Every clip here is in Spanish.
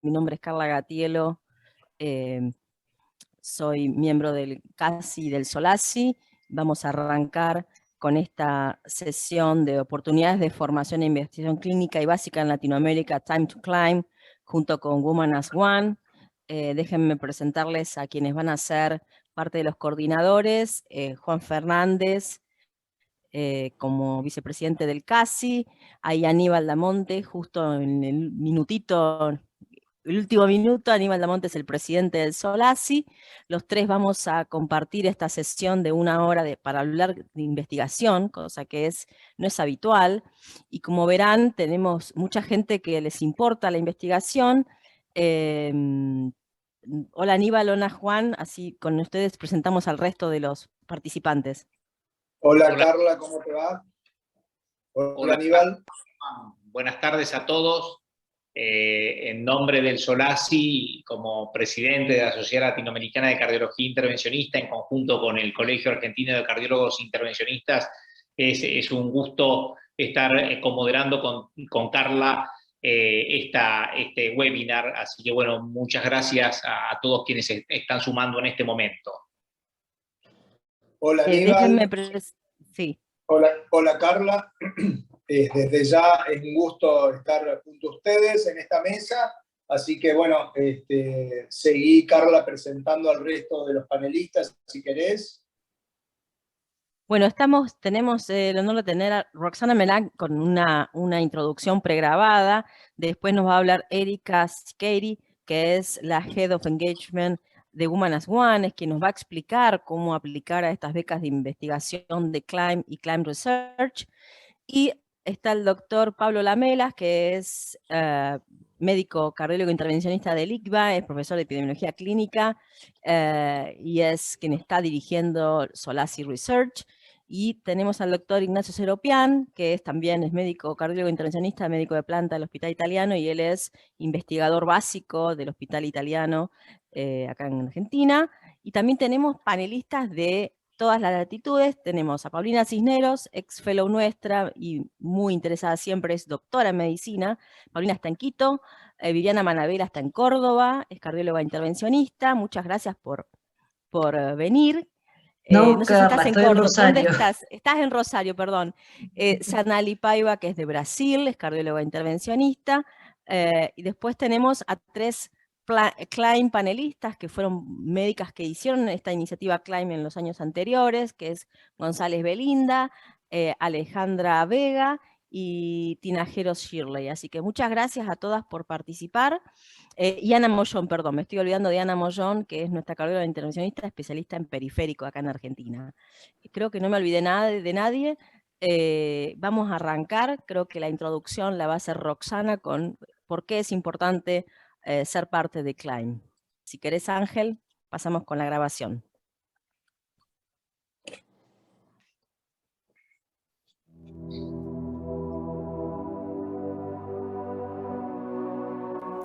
Mi nombre es Carla Gatiello, soy miembro del CASI y del SOLACI. Vamos a arrancar con esta sesión de oportunidades de formación e investigación clínica y básica en Latinoamérica, Time to Climb, junto con Women as One. Déjenme presentarles a quienes van a ser parte de los coordinadores. Juan Fernández, como vicepresidente del CASI, hay Aníbal Damonte, justo en el último minuto, Aníbal Damonte es el presidente del SOLACI. Los tres vamos a compartir esta sesión de 1 hora para hablar de investigación, cosa que no es habitual, y como verán, tenemos mucha gente que les importa la investigación. Hola Aníbal, hola Juan, así con ustedes presentamos al resto de los participantes. Hola Carla, ¿cómo te va? Hola Aníbal. Buenas tardes a todos. En nombre del SOLACI, como presidente de la Sociedad Latinoamericana de Cardiología Intervencionista, en conjunto con el Colegio Argentino de Cardiólogos Intervencionistas, es un gusto estar comoderando con Carla este webinar. Así que bueno, muchas gracias a todos quienes están sumando en este momento. Hola Aníbal. Sí. Hola Carla. Desde ya es un gusto estar junto a ustedes en esta mesa, así que bueno, seguí Carla presentando al resto de los panelistas, si querés. Bueno, tenemos el honor de tener a Roxana Melag con una introducción pregrabada. Después nos va a hablar Erika Siqueiri, que es la Head of Engagement de Women as One, es quien nos va a explicar cómo aplicar a estas becas de investigación de Climb y Climb Research. Y está el doctor Pablo Lamelas, que es médico cardiólogo intervencionista del ICBA, es profesor de epidemiología clínica y es quien está dirigiendo SOLACI Research. Y tenemos al doctor Ignacio Seropian, que también es médico cardiólogo intervencionista, médico de planta del Hospital Italiano, y él es investigador básico del Hospital Italiano acá en Argentina. Y también tenemos panelistas de todas las latitudes. Tenemos a Paulina Cisneros, ex fellow nuestra y muy interesada siempre, es doctora en medicina. Paulina está en Quito. Viviana Manabela está en Córdoba, es cardióloga intervencionista. Muchas gracias por venir. No sé si estás en Córdoba. ¿Dónde estás? Estás en Rosario, perdón. Sanali Paiva, que es de Brasil, es cardióloga intervencionista. Y después tenemos a 3 Climb panelistas, que fueron médicas que hicieron esta iniciativa Climb en los años anteriores, que es González Belinda, Alejandra Vega y Tinajero Shirley. Así que muchas gracias a todas por participar. Y Ana Mollón, perdón, me estoy olvidando de Ana Mollón, que es nuestra cardióloga intervencionista, especialista en periférico acá en Argentina. Creo que no me olvidé de nadie. Vamos a arrancar. Creo que la introducción la va a hacer Roxana con por qué es importante ser parte de Climb. Si querés, Ángel, pasamos con la grabación.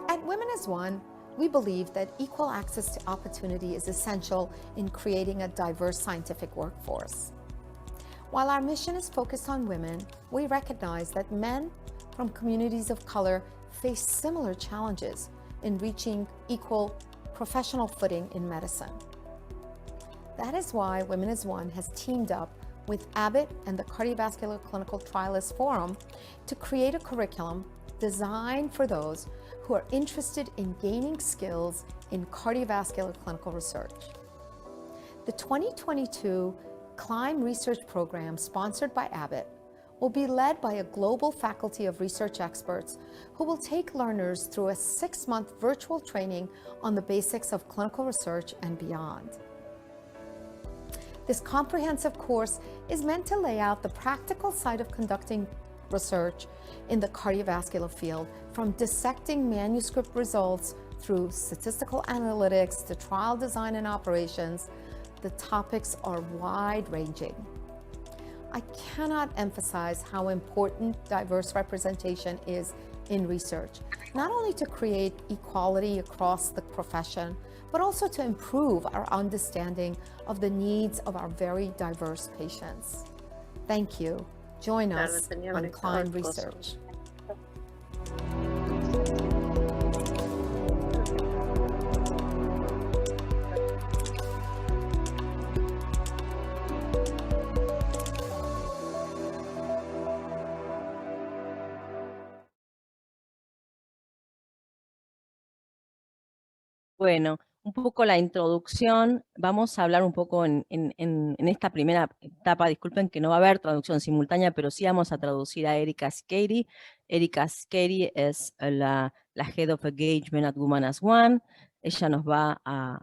At Women as One, we believe that equal access to opportunity is essential in creating a diverse scientific workforce. While our mission is focused on women, we recognize that men from communities of color face similar challenges in reaching equal professional footing in medicine. That is why Women as One has teamed up with Abbott and the Cardiovascular Clinical Trialists Forum to create a curriculum designed for those who are interested in gaining skills in cardiovascular clinical research. The 2022 Climb Research Program, sponsored by Abbott, will be led by a global faculty of research experts who will take learners through a 6-month virtual training on the basics of clinical research and beyond. This comprehensive course is meant to lay out the practical side of conducting research in the cardiovascular field, from dissecting manuscript results through statistical analytics to trial design and operations. The topics are wide-ranging. I cannot emphasize how important diverse representation is in research, not only to create equality across the profession, but also to improve our understanding of the needs of our very diverse patients. Thank you. Join us on Climb Research. Bueno, un poco la introducción, vamos a hablar un poco en esta primera etapa, disculpen que no va a haber traducción simultánea, pero sí vamos a traducir a Erika Skady. Erika Skady es la Head of Engagement at Women as One. Ella nos va a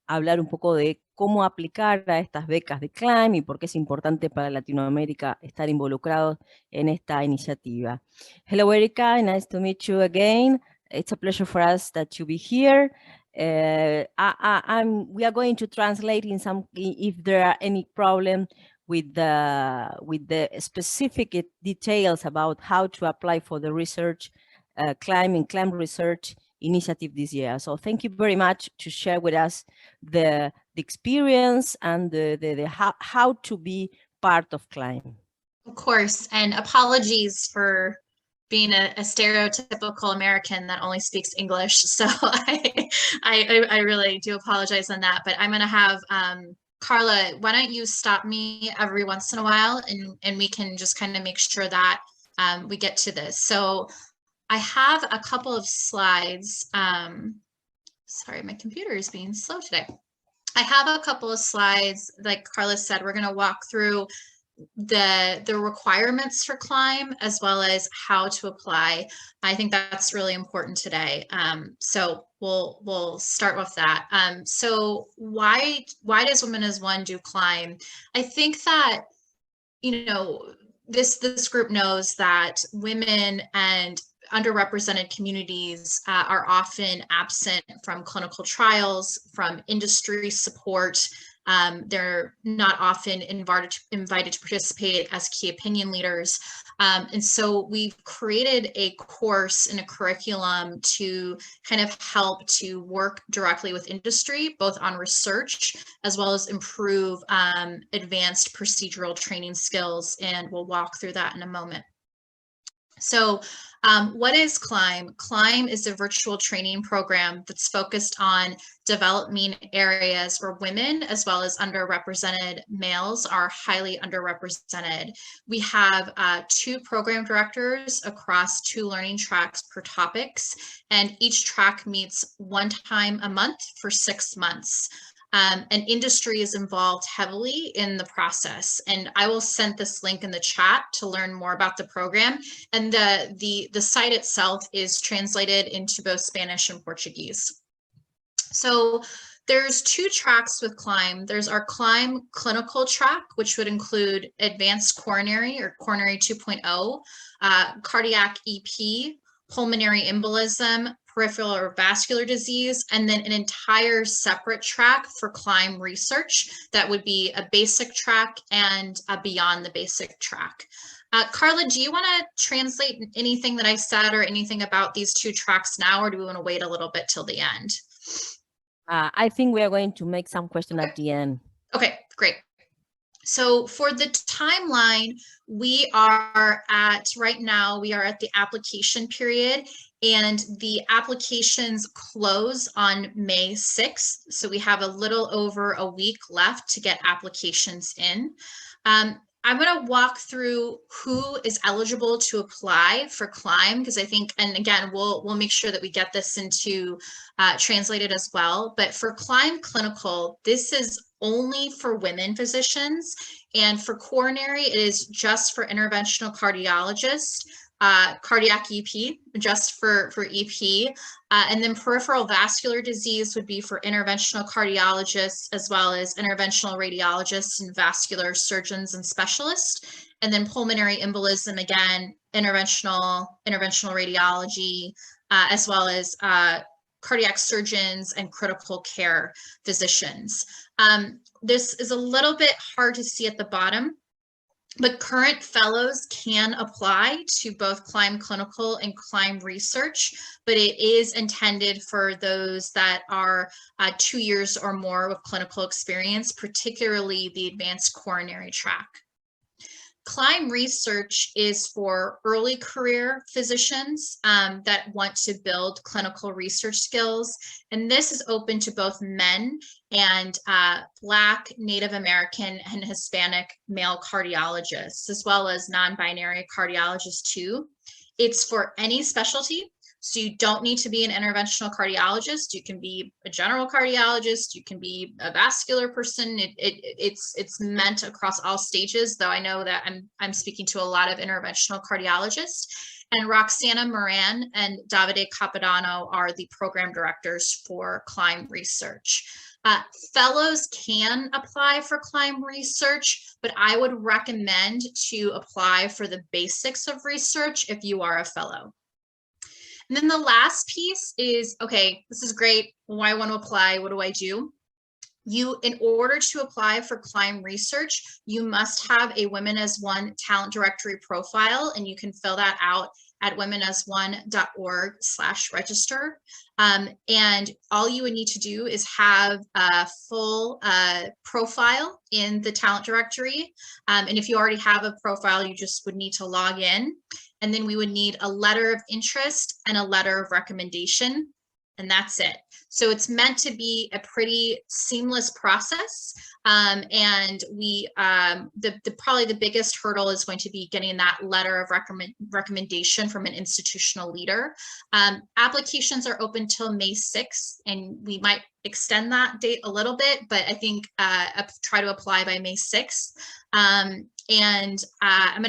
hablar un poco de cómo aplicar a estas becas de CLIMB y por qué es importante para Latinoamérica estar involucrados en esta iniciativa. Hello Erika, nice to meet you again. It's a pleasure for us that you be here. We are going to translate if there are any problem with the specific details about how to apply for the research, CLIMB research initiative this year. So thank you very much to share with us the experience and the how to be part of CLIMB. Of course, and apologies for being a stereotypical American that only speaks English. So I really do apologize on that, but I'm gonna have Carla, why don't you stop me every once in a while and we can just kind of make sure that we get to this. So I have a couple of slides. Sorry, my computer is being slow today. I have a couple of slides, like Carla said, we're gonna walk through the requirements for CLIMB as well as how to apply. I think that's really important today. So we'll start with that. So why does Women as One do CLIMB? I think that, you know, this group knows that women and underrepresented communities are often absent from clinical trials, from industry support. They're not often invited to participate as key opinion leaders. And so we've created a course and a curriculum to kind of help to work directly with industry, both on research, as well as improve advanced procedural training skills. And we'll walk through that in a moment. So what is CLIMB? CLIMB is a virtual training program that's focused on developing areas where women as well as underrepresented males are highly underrepresented. We have 2 program directors across 2 learning tracks per topics, and each track meets 1 time a month for 6 months. And industry is involved heavily in the process. And I will send this link in the chat to learn more about the program. And the site itself is translated into both Spanish and Portuguese. So there's 2 tracks with CLIMB. There's our CLIMB clinical track, which would include advanced coronary or coronary 2.0, cardiac EP, pulmonary embolism, peripheral or vascular disease, and then an entire separate track for CLIMB research that would be a basic track and a beyond the basic track. Carla, do you want to translate anything that I said or anything about these 2 tracks now, or do we want to wait a little bit till the end? I think we are going to make some question at the end. Okay, great. So for the timeline, we are at, right now, we are at the application period, and the applications close on May 6th. So we have a little over a week left to get applications in. I'm going to walk through who is eligible to apply for CLIMB, because I think, and again, we'll make sure that we get this into translated as well. But for CLIMB Clinical, this is only for women physicians, and for coronary, it is just for interventional cardiologists. Cardiac EP, just for EP, and then peripheral vascular disease would be for interventional cardiologists, as well as interventional radiologists and vascular surgeons and specialists. And then pulmonary embolism, again, interventional radiology, as well as cardiac surgeons and critical care physicians. This is a little bit hard to see at the bottom, but current fellows can apply to both CLIMB Clinical and CLIMB Research, but it is intended for those that are 2 years or more with clinical experience, particularly the advanced coronary track. CLIMB Research is for early career physicians that want to build clinical research skills. And this is open to both men and Black, Native American, and Hispanic male cardiologists, as well as non-binary cardiologists too. It's for any specialty. So you don't need to be an interventional cardiologist. You can be a general cardiologist. You can be a vascular person. It's meant across all stages, though I know that I'm speaking to a lot of interventional cardiologists. And Roxana Moran and Davide Capodanno are the program directors for CLIMB Research. Fellows can apply for CLIMB Research, but I would recommend to apply for the basics of research if you are a fellow. And then the last piece is, okay, this is great. Well, I want to apply. What do I do? In order to apply for CLIMB Research, you must have a Women as One talent directory profile, and you can fill that out at womenasone.org/register. And all you would need to do is have a full profile in the talent directory. And if you already have a profile, you just would need to log in. And then we would need a letter of interest and a letter of recommendation. And that's it. So it's meant to be a pretty seamless process. And we, probably the biggest hurdle is going to be getting that letter of recommendation from an institutional leader. Applications are open till May 6th, and we might extend that date a little bit, but I think try to apply by May 6th. I'm going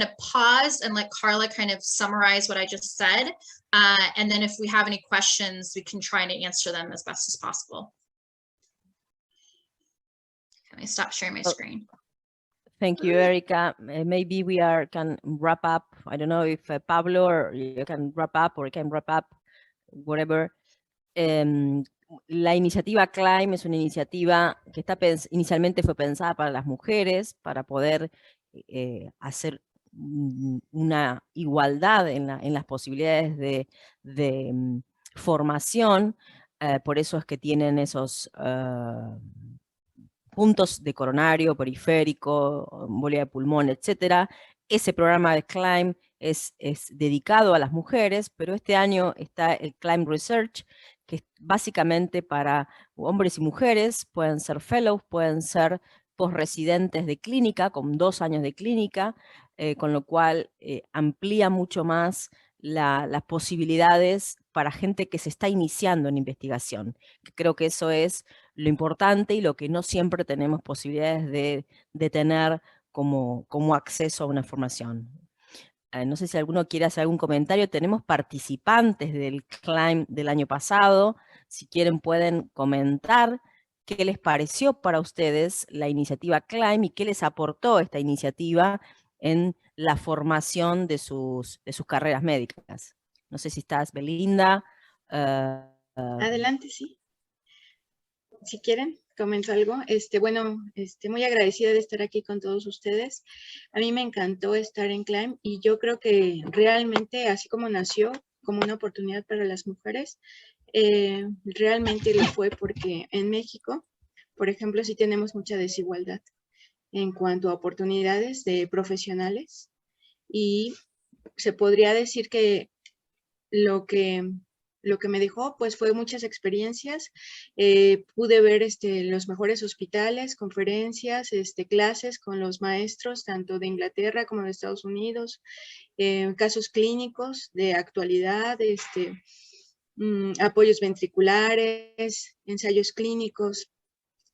to pause and let Carla kind of summarize what I just said. And then if we have any questions, we can try to answer them as best as possible. Can I stop sharing my screen? Thank you, Erica. Maybe we can wrap up. I don't know if Pablo or you can wrap up or can wrap up, whatever. La iniciativa CLIMB es una iniciativa que inicialmente fue pensada para las mujeres, para poder hacer una igualdad en las posibilidades de formación. Por eso es que tienen esos puntos de coronario, periférico, embolia de pulmón, etc. Ese programa de CLIMB es dedicado a las mujeres, pero este año está el CLIMB Research, que es básicamente para hombres y mujeres. Pueden ser fellows, pueden ser postresidentes de clínica, con 2 años de clínica, con lo cual amplía mucho más las posibilidades para gente que se está iniciando en investigación. Creo que eso es lo importante y lo que no siempre tenemos posibilidades de tener como acceso a una formación. No sé si alguno quiere hacer algún comentario. Tenemos participantes del CLIMB del año pasado. Si quieren pueden comentar qué les pareció para ustedes la iniciativa CLIMB y qué les aportó esta iniciativa en la formación de sus carreras médicas. No sé si estás, Belinda. Adelante, sí. Si quieren, comento algo. Bueno, muy agradecida de estar aquí con todos ustedes. A mí me encantó estar en CLIMB y yo creo que realmente, así como nació como una oportunidad para las mujeres, realmente lo fue porque en México, por ejemplo, sí tenemos mucha desigualdad en cuanto a oportunidades de profesionales, y se podría decir que lo que me dejó pues fue muchas experiencias. Pude ver los mejores hospitales, conferencias, clases con los maestros tanto de Inglaterra como de Estados Unidos, casos clínicos de actualidad, apoyos ventriculares, ensayos clínicos,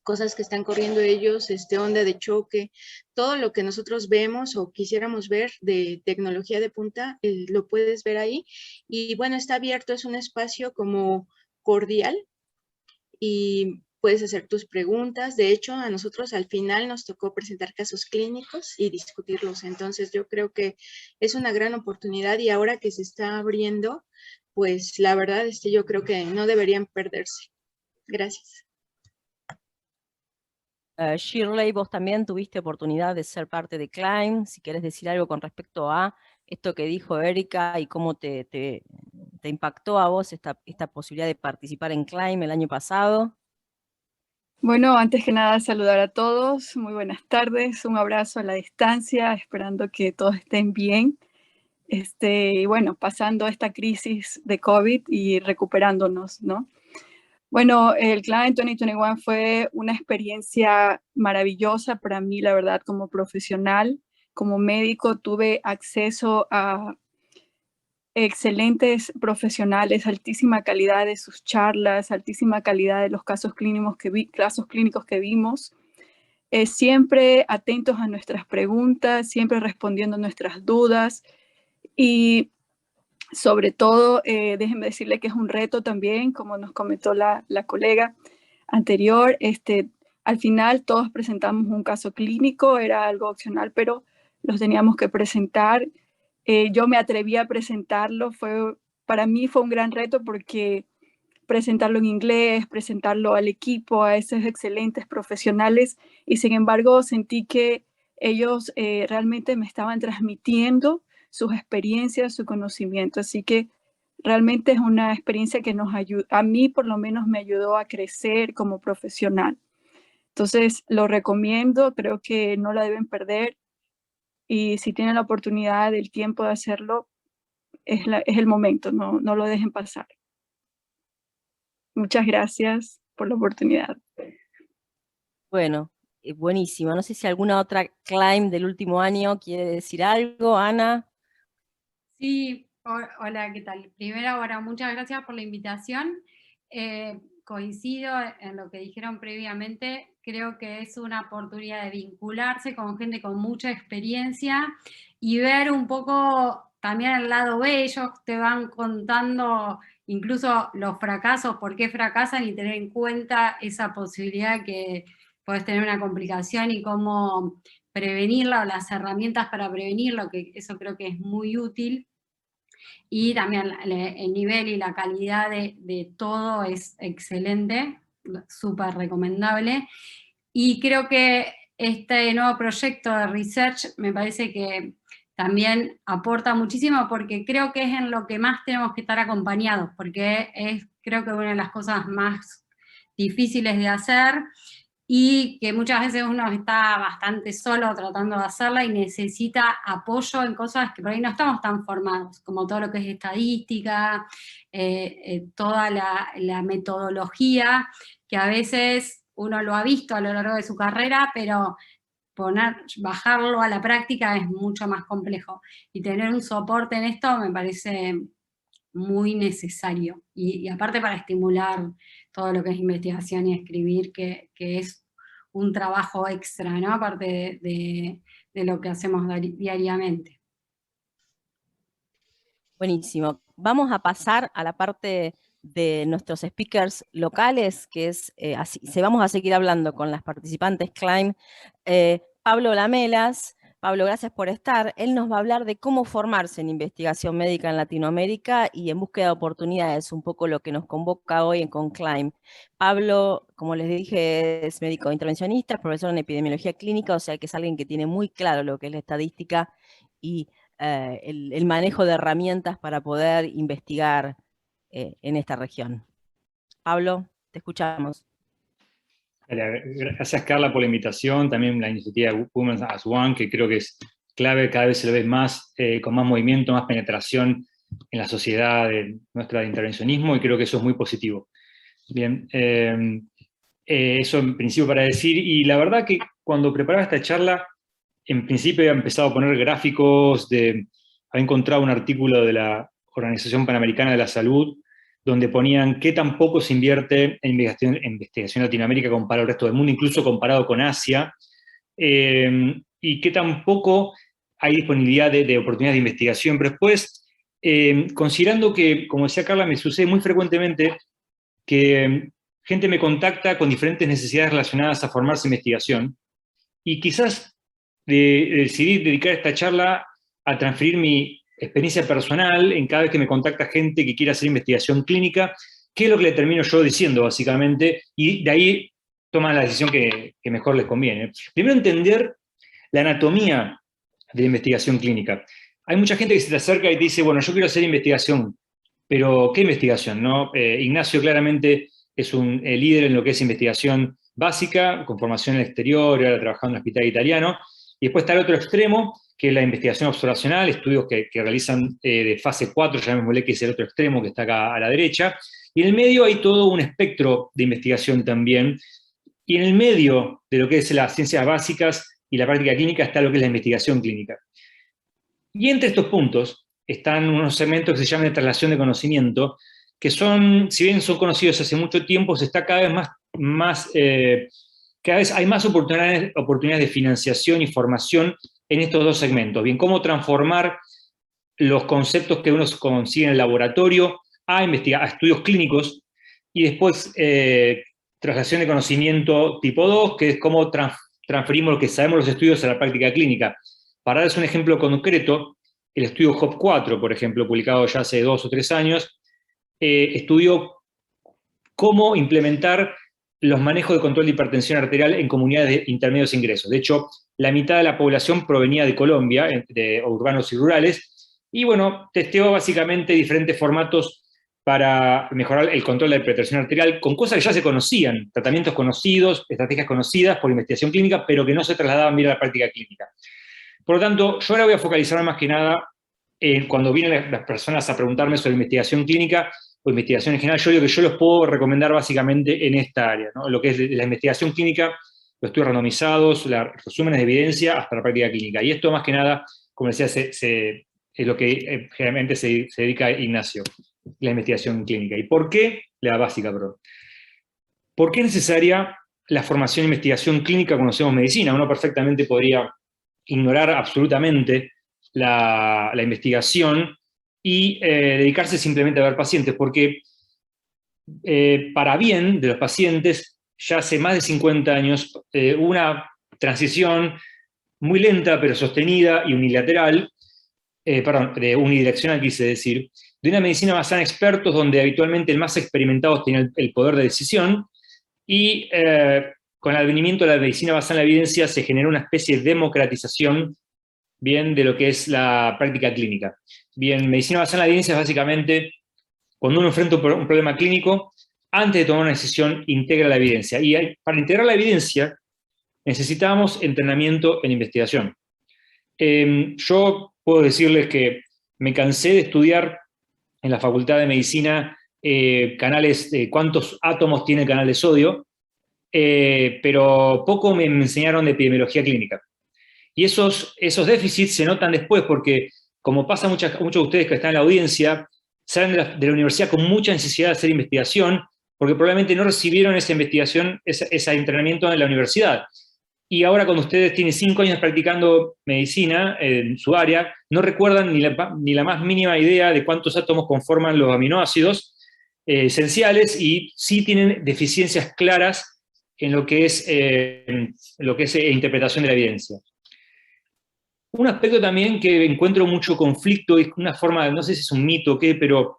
cosas que están corriendo ellos, onda de choque, todo lo que nosotros vemos o quisiéramos ver de tecnología de punta, lo puedes ver ahí. Y bueno, está abierto, es un espacio como cordial y puedes hacer tus preguntas. De hecho, a nosotros al final nos tocó presentar casos clínicos y discutirlos. Entonces yo creo que es una gran oportunidad y ahora que se está abriendo, pues la verdad yo creo que no deberían perderse. Gracias. Shirley, vos también tuviste oportunidad de ser parte de CLIMB. Si quieres decir algo con respecto a esto que dijo Erika y cómo te impactó a vos esta posibilidad de participar en CLIMB el año pasado. Bueno, antes que nada saludar a todos, muy buenas tardes, un abrazo a la distancia, esperando que todos estén bien. Y bueno, pasando esta crisis de COVID y recuperándonos, ¿no? Bueno, el CLIMB 2021 fue una experiencia maravillosa para mí, la verdad, como profesional, como médico, tuve acceso a excelentes profesionales, altísima calidad de sus charlas, altísima calidad de los casos clínicos que vimos, siempre atentos a nuestras preguntas, siempre respondiendo nuestras dudas y sobre todo, déjenme decirle que es un reto también, como nos comentó la colega anterior, al final todos presentamos un caso clínico, era algo opcional, pero los teníamos que presentar. Yo me atreví a presentarlo, para mí fue un gran reto porque presentarlo en inglés, presentarlo al equipo, a esos excelentes profesionales, y sin embargo sentí que ellos realmente me estaban transmitiendo sus experiencias, su conocimiento, así que realmente es una experiencia que nos ayuda, a mí por lo menos me ayudó a crecer como profesional. Entonces lo recomiendo, creo que no la deben perder, y si tienen la oportunidad, el tiempo de hacerlo, es el momento, no lo dejen pasar. Muchas gracias por la oportunidad. Bueno, buenísimo. No sé si alguna otra Climb del último año quiere decir algo, Ana. Sí, hola, ¿qué tal? Primero, bueno, muchas gracias por la invitación. Coincido en lo que dijeron previamente, creo que es una oportunidad de vincularse con gente con mucha experiencia y ver un poco también el lado B. Ellos te van contando incluso los fracasos, por qué fracasan, y tener en cuenta esa posibilidad que puedes tener una complicación y cómo prevenirla, o las herramientas para prevenirlo, que eso creo que es muy útil. Y también el nivel y la calidad de todo es excelente, súper recomendable. Y creo que este nuevo proyecto de research me parece que también aporta muchísimo, porque creo que es en lo que más tenemos que estar acompañados, porque es creo que una de las cosas más difíciles de hacer, y que muchas veces uno está bastante solo tratando de hacerla y necesita apoyo en cosas que por ahí no estamos tan formados, como todo lo que es estadística, toda la metodología, que a veces uno lo ha visto a lo largo de su carrera, pero bajarlo a la práctica es mucho más complejo. Y tener un soporte en esto me parece muy necesario, y aparte para estimular todo lo que es investigación y escribir, que es un trabajo extra, ¿no? Aparte de lo que hacemos diariamente. Buenísimo. Vamos a pasar a la parte de nuestros speakers locales, que es, vamos a seguir hablando con las participantes Climb. Pablo Lamelas. Pablo, gracias por estar. Él nos va a hablar de cómo formarse en investigación médica en Latinoamérica y en búsqueda de oportunidades, un poco lo que nos convoca hoy con Climb. Pablo, como les dije, es médico intervencionista, es profesor en epidemiología clínica, o sea que es alguien que tiene muy claro lo que es la estadística y el manejo de herramientas para poder investigar en esta región. Pablo, te escuchamos. Gracias, Carla, por la invitación, también la iniciativa Women as One, que creo que es clave, cada vez se lo ve más, con más movimiento, más penetración en la sociedad nuestra de intervencionismo, y creo que eso es muy positivo. Bien, eso en principio para decir, y la verdad que cuando preparaba esta charla, en principio había empezado a poner gráficos, había encontrado un artículo de la Organización Panamericana de la Salud, donde ponían qué tan poco se invierte en investigación en Latinoamérica comparado al resto del mundo, incluso comparado con Asia, y qué tan poco hay disponibilidad de oportunidades de investigación. Pero después, considerando que, como decía Carla, me sucede muy frecuentemente que gente me contacta con diferentes necesidades relacionadas a formarse en investigación, y quizás decidí dedicar esta charla a transferir mi experiencia personal en cada vez que me contacta gente que quiere hacer investigación clínica, qué es lo que le termino yo diciendo, básicamente, y de ahí toman la decisión que mejor les conviene. Primero, entender la anatomía de la investigación clínica. Hay mucha gente que se te acerca y te dice, bueno, yo quiero hacer investigación, pero ¿qué investigación? ¿No? Ignacio claramente es un líder en lo que es investigación básica, con formación en el exterior, ahora trabajando en un hospital italiano, y después está el otro extremo, que es la investigación observacional, estudios que realizan de fase 4, llamémosle, que es el otro extremo que está acá a la derecha, y en el medio hay todo un espectro de investigación también, y en el medio de lo que es las ciencias básicas y la práctica clínica está lo que es la investigación clínica. Y entre estos puntos están unos segmentos que se llaman de traslación de conocimiento, que son, si bien son conocidos hace mucho tiempo, se está cada vez hay más oportunidades de financiación y formación en estos dos segmentos. Bien, cómo transformar los conceptos que uno consigue en el laboratorio a estudios clínicos, y después traslación de conocimiento tipo 2, que es cómo transferimos lo que sabemos los estudios a la práctica clínica. Para darles un ejemplo concreto, el estudio HOP4, por ejemplo, publicado ya hace 2 o 3 años, estudió cómo implementar los manejos de control de hipertensión arterial en comunidades de intermedios ingresos. De hecho, la mitad de la población provenía de Colombia, de urbanos y rurales, y bueno, testeó básicamente diferentes formatos para mejorar el control de la hipertensión arterial con cosas que ya se conocían, tratamientos conocidos, estrategias conocidas por investigación clínica, pero que no se trasladaban bien a la práctica clínica. Por lo tanto, yo ahora voy a focalizar más que nada cuando vienen las personas a preguntarme sobre investigación clínica o investigación en general, yo digo que yo los puedo recomendar básicamente en esta área, ¿no? Lo que es la investigación clínica, los estudios randomizados, los resúmenes de evidencia hasta la práctica clínica. Y esto más que nada, como decía, es lo que generalmente se dedica Ignacio, la investigación clínica. ¿Y por qué? La básica, perdón. ¿Por qué es necesaria la formación en investigación clínica cuando hacemos medicina? Uno perfectamente podría ignorar absolutamente la investigación y dedicarse simplemente a ver pacientes, porque para bien de los pacientes, ya hace más de 50 años, hubo una transición muy lenta pero sostenida y unilateral, unidireccional quise decir, de una medicina basada en expertos donde habitualmente el más experimentado tiene el poder de decisión, y con el advenimiento de la medicina basada en la evidencia se generó una especie de democratización bien de lo que es la práctica clínica. Bien, medicina basada en la evidencia es básicamente cuando uno enfrenta un problema clínico, antes de tomar una decisión, integra la evidencia. Y para integrar la evidencia necesitamos entrenamiento en investigación. Yo puedo decirles que me cansé de estudiar en la Facultad de Medicina canales, cuántos átomos tiene el canal de sodio, pero poco me enseñaron de epidemiología clínica. Y esos déficits se notan después porque, como pasa a muchos de ustedes que están en la audiencia, salen de la universidad con mucha necesidad de hacer investigación, porque probablemente no recibieron esa investigación, ese entrenamiento en la universidad. Y ahora cuando ustedes tienen 5 años practicando medicina en su área, no recuerdan ni la más mínima idea de cuántos átomos conforman los aminoácidos esenciales, y sí tienen deficiencias claras en lo que es interpretación de la evidencia. Un aspecto también que encuentro mucho conflicto, es una forma, no sé si es un mito o qué, pero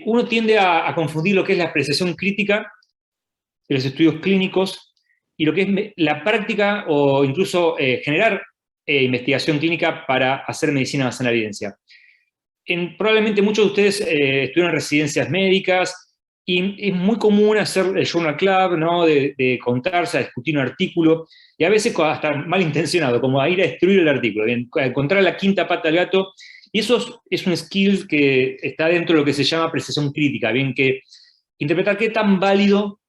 uno tiende a confundir lo que es la apreciación crítica de los estudios clínicos y lo que es la práctica o incluso generar investigación clínica para hacer medicina basada en la evidencia. Probablemente muchos de ustedes estuvieron en residencias médicas y es muy común hacer el journal club, ¿no? de contarse, a discutir un artículo, y a veces hasta malintencionado, como a ir a destruir el artículo, a encontrar la quinta pata al gato, y eso es un skill que está dentro de lo que se llama apreciación crítica, bien, que interpretar qué tan válido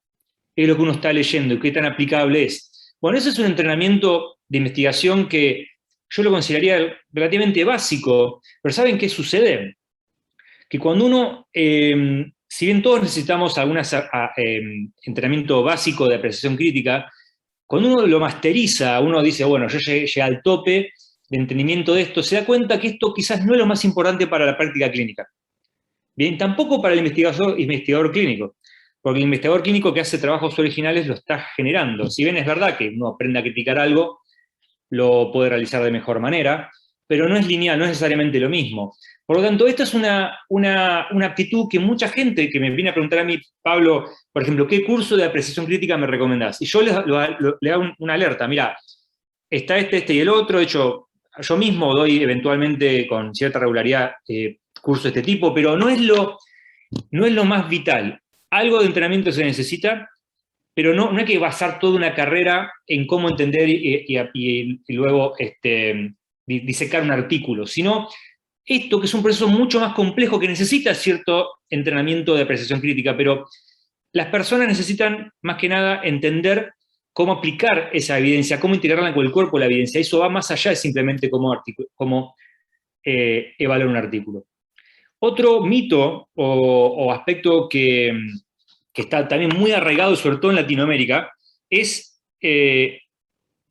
es lo que uno está leyendo y qué tan aplicable es. Bueno, ese es un entrenamiento de investigación que yo lo consideraría relativamente básico, pero ¿saben qué sucede? Que cuando uno, si bien todos necesitamos algún entrenamiento básico de apreciación crítica, cuando uno lo masteriza, uno dice, bueno, yo llegué al tope de entendimiento de esto, se da cuenta que esto quizás no es lo más importante para la práctica clínica. Bien, tampoco para el investigador clínico, porque el investigador clínico que hace trabajos originales lo está generando. Si bien es verdad que uno aprende a criticar algo, lo puede realizar de mejor manera, pero no es lineal, no es necesariamente lo mismo. Por lo tanto, esta es una actitud que mucha gente que me viene a preguntar a mí, Pablo, por ejemplo, ¿qué curso de apreciación crítica me recomendás? Y yo le hago una alerta, mira, está este y el otro. De hecho, yo mismo doy eventualmente con cierta regularidad cursos de este tipo, pero no es lo más vital. Algo de entrenamiento se necesita, pero no hay que basar toda una carrera en cómo entender y luego disecar un artículo, sino esto que es un proceso mucho más complejo que necesita cierto entrenamiento de apreciación crítica, pero las personas necesitan más que nada entender cómo aplicar esa evidencia, cómo integrarla con el cuerpo de la evidencia. Eso va más allá de simplemente cómo evaluar un artículo. Otro mito o aspecto que está también muy arraigado, sobre todo en Latinoamérica, es que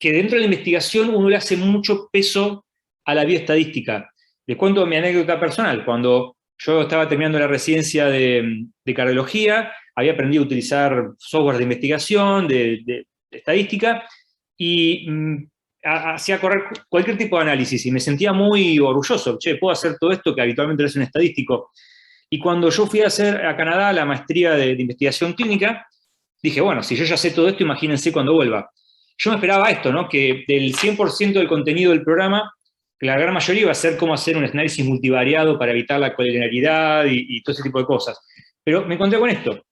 dentro de la investigación uno le hace mucho peso a la bioestadística. Les cuento mi anécdota personal. Cuando yo estaba terminando la residencia de cardiología, había aprendido a utilizar software de investigación, de estadística, y hacía correr cualquier tipo de análisis, y me sentía muy orgulloso. Che, puedo hacer todo esto que habitualmente lo hace un estadístico. Y cuando yo fui a hacer a Canadá la maestría de investigación clínica, dije, bueno, si yo ya sé todo esto, imagínense cuando vuelva. Yo me esperaba esto, ¿no? Que del 100% del contenido del programa, la gran mayoría iba a ser cómo hacer un análisis multivariado para evitar la colinearidad y todo ese tipo de cosas. Pero me encontré con esto.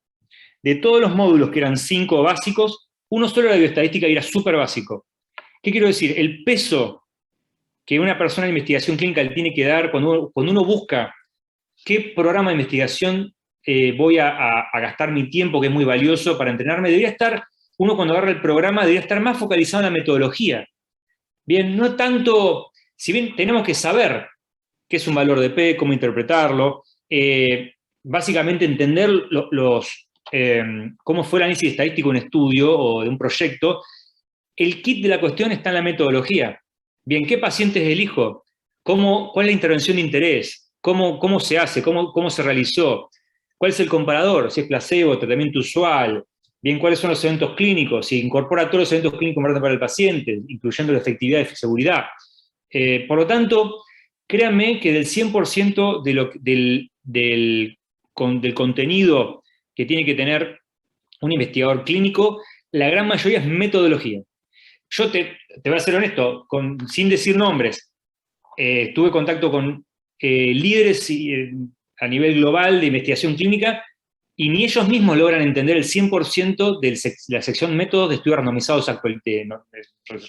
De todos los módulos, que eran 5 básicos, uno solo era de bioestadística y era súper básico. ¿Qué quiero decir? El peso que una persona de investigación clínica le tiene que dar cuando uno busca qué programa de investigación voy a gastar mi tiempo, que es muy valioso para entrenarme, debería estar, uno cuando agarra el programa, debería estar más focalizado en la metodología. Bien, no tanto, si bien tenemos que saber qué es un valor de P, cómo interpretarlo, básicamente entender cómo fue el análisis estadístico de un estudio o de un proyecto, el kit de la cuestión está en la metodología. Bien, ¿qué pacientes elijo? ¿Cuál es la intervención de interés? ¿Cómo se hace? ¿Cómo se realizó? ¿Cuál es el comparador? Si es placebo, tratamiento usual. Bien, ¿cuáles son los eventos clínicos? Si incorpora todos los eventos clínicos importantes para el paciente, incluyendo la efectividad y seguridad. Por lo tanto, créanme que del 100% del contenido que tiene que tener un investigador clínico, la gran mayoría es metodología. Yo te voy a ser honesto, sin decir nombres, tuve contacto con líderes a nivel global de investigación clínica, y ni ellos mismos logran entender el 100% de la sección métodos de estudios randomizados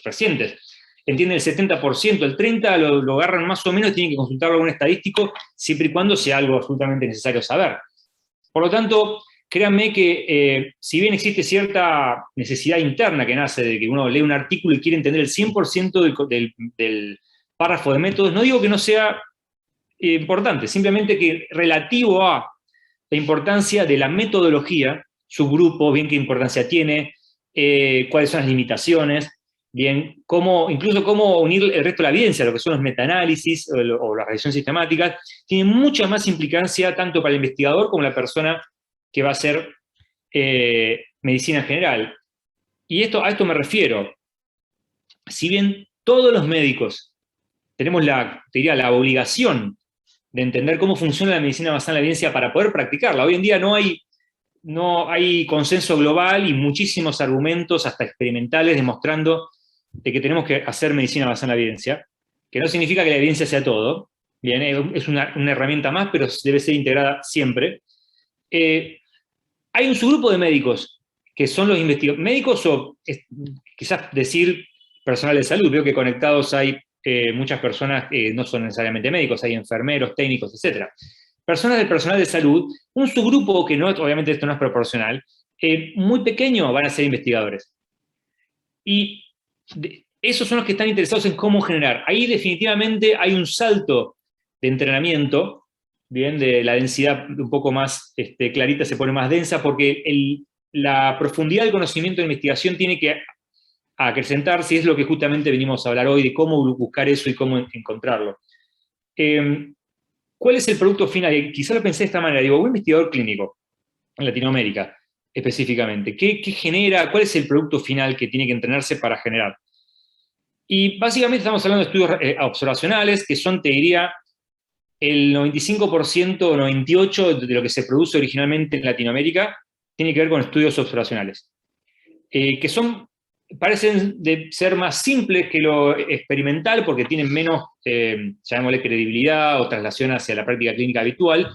recientes. Entienden el 70%, el 30% lo agarran más o menos y tienen que consultarlo a un estadístico, siempre y cuando sea algo absolutamente necesario saber. Por lo tanto, créanme que si bien existe cierta necesidad interna que nace de que uno lee un artículo y quiere entender el 100% del párrafo de métodos, no digo que no sea importante, simplemente que relativo a la importancia de la metodología, subgrupos, bien qué importancia tiene, cuáles son las limitaciones, bien, incluso cómo unir el resto de la evidencia, lo que son los metaanálisis o la revisión sistemática, tiene mucha más implicancia tanto para el investigador como la persona que va a hacer medicina en general. Y a esto me refiero. Si bien todos los médicos tenemos la obligación de entender cómo funciona la medicina basada en la evidencia para poder practicarla, hoy en día no hay consenso global y muchísimos argumentos, hasta experimentales, demostrando de que tenemos que hacer medicina basada en la evidencia, que no significa que la evidencia sea todo, bien, es una herramienta más, pero debe ser integrada siempre. Hay un subgrupo de médicos, que son los investigadores, médicos o quizás decir personal de salud. Veo que conectados hay muchas personas que no son necesariamente médicos, hay enfermeros, técnicos, etc. Personas del personal de salud, un subgrupo que obviamente esto no es proporcional, muy pequeño van a ser investigadores. Y esos son los que están interesados en cómo generar. Ahí definitivamente hay un salto de entrenamiento, bien, de la densidad un poco más clarita, se pone más densa, porque la profundidad del conocimiento de investigación tiene que acrecentarse, y es lo que justamente venimos a hablar hoy, de cómo buscar eso y cómo encontrarlo. ¿Cuál es el producto final? Quizá lo pensé de esta manera, digo, un investigador clínico en Latinoamérica específicamente, ¿qué genera? ¿Cuál es el producto final que tiene que entrenarse para generar? Y básicamente estamos hablando de estudios observacionales, que son, te diría, el 95% o 98% de lo que se produce originalmente en Latinoamérica tiene que ver con estudios observacionales, que parecen ser más simples que lo experimental porque tienen menos, llamémosle, credibilidad o traslación hacia la práctica clínica habitual,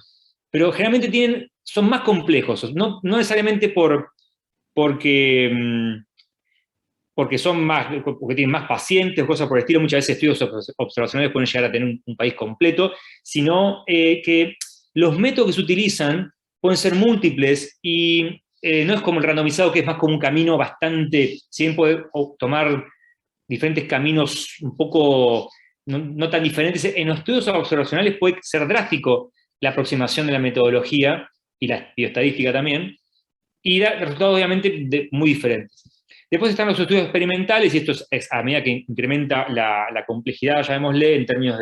pero generalmente son más complejos, no necesariamente porque tienen más pacientes, cosas por el estilo. Muchas veces estudios observacionales pueden llegar a tener un país completo, sino que los métodos que se utilizan pueden ser múltiples y no es como el randomizado, que es más como un camino bastante, si bien puede tomar diferentes caminos un poco no tan diferentes. En los estudios observacionales puede ser drástico la aproximación de la metodología y la bioestadística también, y da resultados obviamente muy diferentes. Después están los estudios experimentales, y esto es a medida que incrementa la complejidad, llamémosle, en términos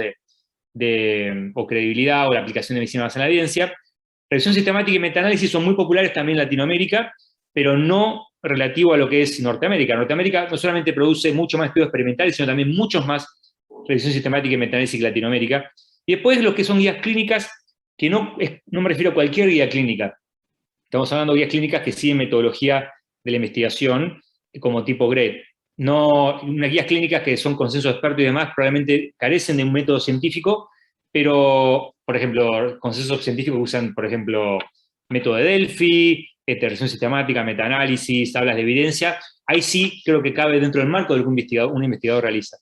o credibilidad o la aplicación de medicina basada en la evidencia. Revisión sistemática y metaanálisis son muy populares también en Latinoamérica, pero no relativo a lo que es Norteamérica. Norteamérica no solamente produce mucho más estudios experimentales, sino también muchos más revisión sistemática y metaanálisis que Latinoamérica. Y después lo que son guías clínicas, que no me refiero a cualquier guía clínica. Estamos hablando de guías clínicas que siguen metodología de la investigación, como tipo GRED. No, unas guías clínicas que son consenso de expertos y demás probablemente carecen de un método científico, pero, por ejemplo, consensos científicos que usan, por ejemplo, método de Delphi, revisión sistemática, metaanálisis, tablas de evidencia, ahí sí creo que cabe dentro del marco de lo que un investigador realiza.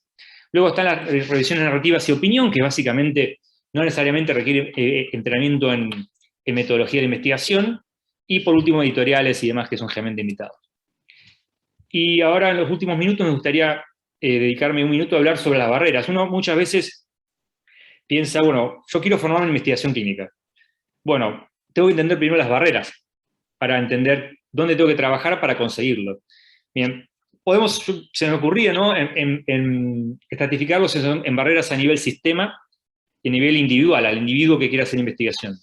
Luego están las revisiones narrativas y opinión, que básicamente no necesariamente requieren entrenamiento en metodología de investigación, y por último editoriales y demás que son generalmente invitados. Y ahora en los últimos minutos me gustaría dedicarme un minuto a hablar sobre las barreras. Uno muchas veces piensa, bueno, yo quiero formarme en investigación clínica. Bueno, tengo que entender primero las barreras para entender dónde tengo que trabajar para conseguirlo. Bien, se me ocurría, ¿no?, en estratificarlos en barreras a nivel sistema y a nivel individual, al individuo que quiera hacer investigación.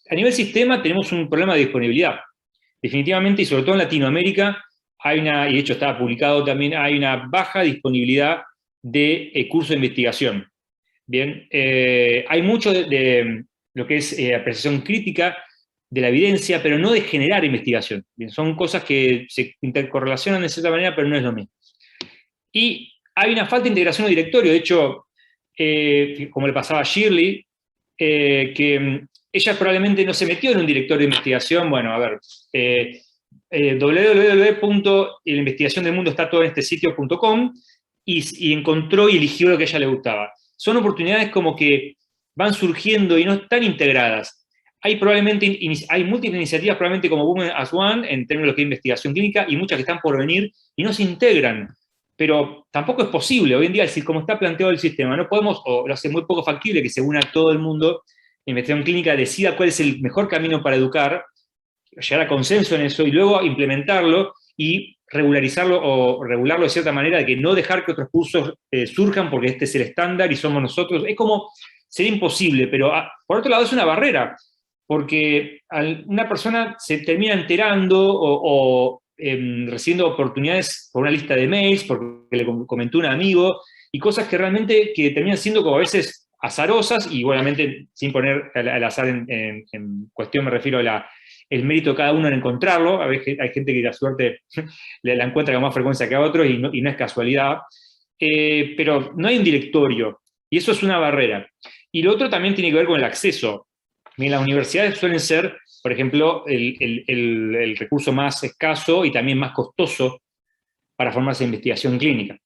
A nivel sistema tenemos un problema de disponibilidad. Definitivamente, y sobre todo en Latinoamérica, y de hecho está publicado también, hay una baja disponibilidad de cursos de investigación. Bien, hay mucho de lo que es apreciación crítica de la evidencia, pero no de generar investigación. Bien, son cosas que se intercorrelacionan de cierta manera, pero no es lo mismo. Y hay una falta de integración al directorio. De hecho, como le pasaba a Shirley, que ella probablemente no se metió en un directorio de investigación. Bueno, a ver, www.lainvestigaciondelmundoestatodoenestesitio.com y encontró y eligió lo que a ella le gustaba. Son oportunidades como que van surgiendo y no están integradas. Hay múltiples iniciativas, probablemente como Women as One, en términos de lo que es investigación clínica, y muchas que están por venir y no se integran. Pero tampoco es posible. Hoy en día, como está planteado el sistema, no podemos, o lo hace muy poco factible, que se una todo el mundo en investigación clínica, decida cuál es el mejor camino para educar, llegar a consenso en eso, y luego implementarlo y regularizarlo o regularlo de cierta manera, de que no dejar que otros cursos surjan porque este es el estándar y somos nosotros. Es como, sería imposible, pero por otro lado es una barrera, porque una persona se termina enterando o recibiendo oportunidades por una lista de mails, porque le comentó un amigo, y cosas que realmente terminan siendo como a veces azarosas, y obviamente sin poner al azar en cuestión, me refiero a el mérito de cada uno en encontrarlo. A veces hay gente que la suerte la encuentra con más frecuencia que a otros, y no es casualidad, pero no hay un directorio, y eso es una barrera. Y lo otro también tiene que ver con el acceso. Las universidades suelen ser, por ejemplo, el recurso más escaso y también más costoso para formarse en investigación clínica.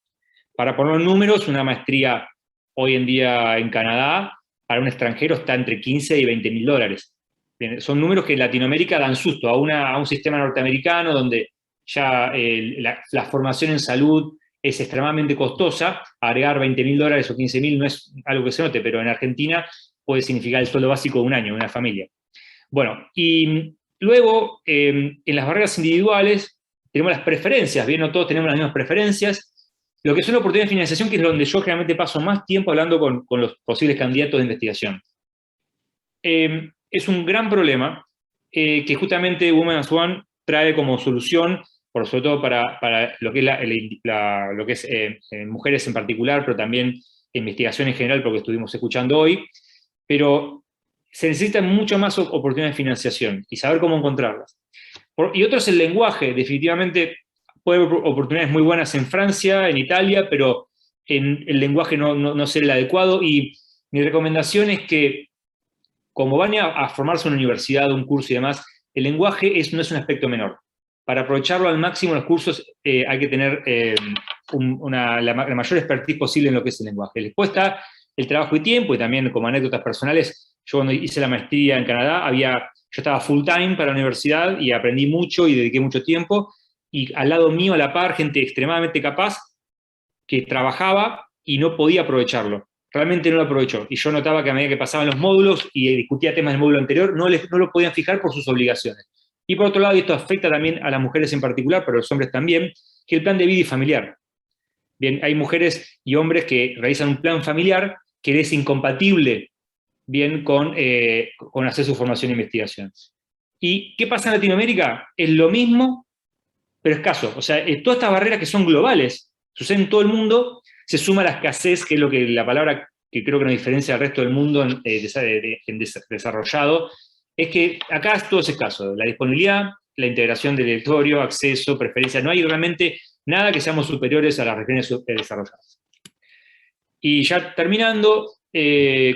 Para poner números, una maestría hoy en día en Canadá, para un extranjero está entre 15 y 20 mil dólares. Bien, son números que en Latinoamérica dan susto a un sistema norteamericano donde ya la formación en salud es extremadamente costosa. Agregar 20 mil dólares o 15 mil no es algo que se note, pero en Argentina puede significar el sueldo básico de un año, de una familia. Bueno, y luego, en las barreras individuales, tenemos las preferencias. Bien, no todos tenemos las mismas preferencias. Lo que son oportunidades de financiación, que es donde yo generalmente paso más tiempo hablando con los posibles candidatos de investigación. Es un gran problema que justamente Women as One trae como solución, sobre todo para lo que es, mujeres en particular, pero también investigación en general, porque estuvimos escuchando hoy. Pero se necesitan mucho más oportunidades de financiación y saber cómo encontrarlas. Y otro es el lenguaje. Definitivamente puede haber oportunidades muy buenas en Francia, en Italia, pero el lenguaje no será el adecuado. Y mi recomendación es que, como van a formarse en una universidad, un curso y demás, el lenguaje no es un aspecto menor. Para aprovecharlo al máximo en los cursos hay que tener la mayor expertise posible en lo que es el lenguaje. Después está el trabajo y tiempo, y también como anécdotas personales, yo cuando hice la maestría en Canadá, yo estaba full time para la universidad y aprendí mucho y dediqué mucho tiempo, y al lado mío, a la par, gente extremadamente capaz que trabajaba y no podía aprovecharlo. realmente no lo aprovechó. Y yo notaba que a medida que pasaban los módulos y discutía temas del módulo anterior, no lo podían fijar por sus obligaciones. Y por otro lado, y esto afecta también a las mujeres en particular, pero a los hombres también, que el plan de vida y familiar. Bien, hay mujeres y hombres que realizan un plan familiar que es incompatible bien con hacer su formación e investigación. ¿Y qué pasa en Latinoamérica? Es lo mismo, pero escaso. O sea, todas estas barreras que son globales, suceden en todo el mundo, se suma la escasez, que es la palabra que creo que nos diferencia del resto del mundo desarrollado, es que acá todo es escaso. La disponibilidad, la integración del directorio, acceso, preferencia, no hay realmente nada que seamos superiores a las regiones desarrolladas. Y ya terminando,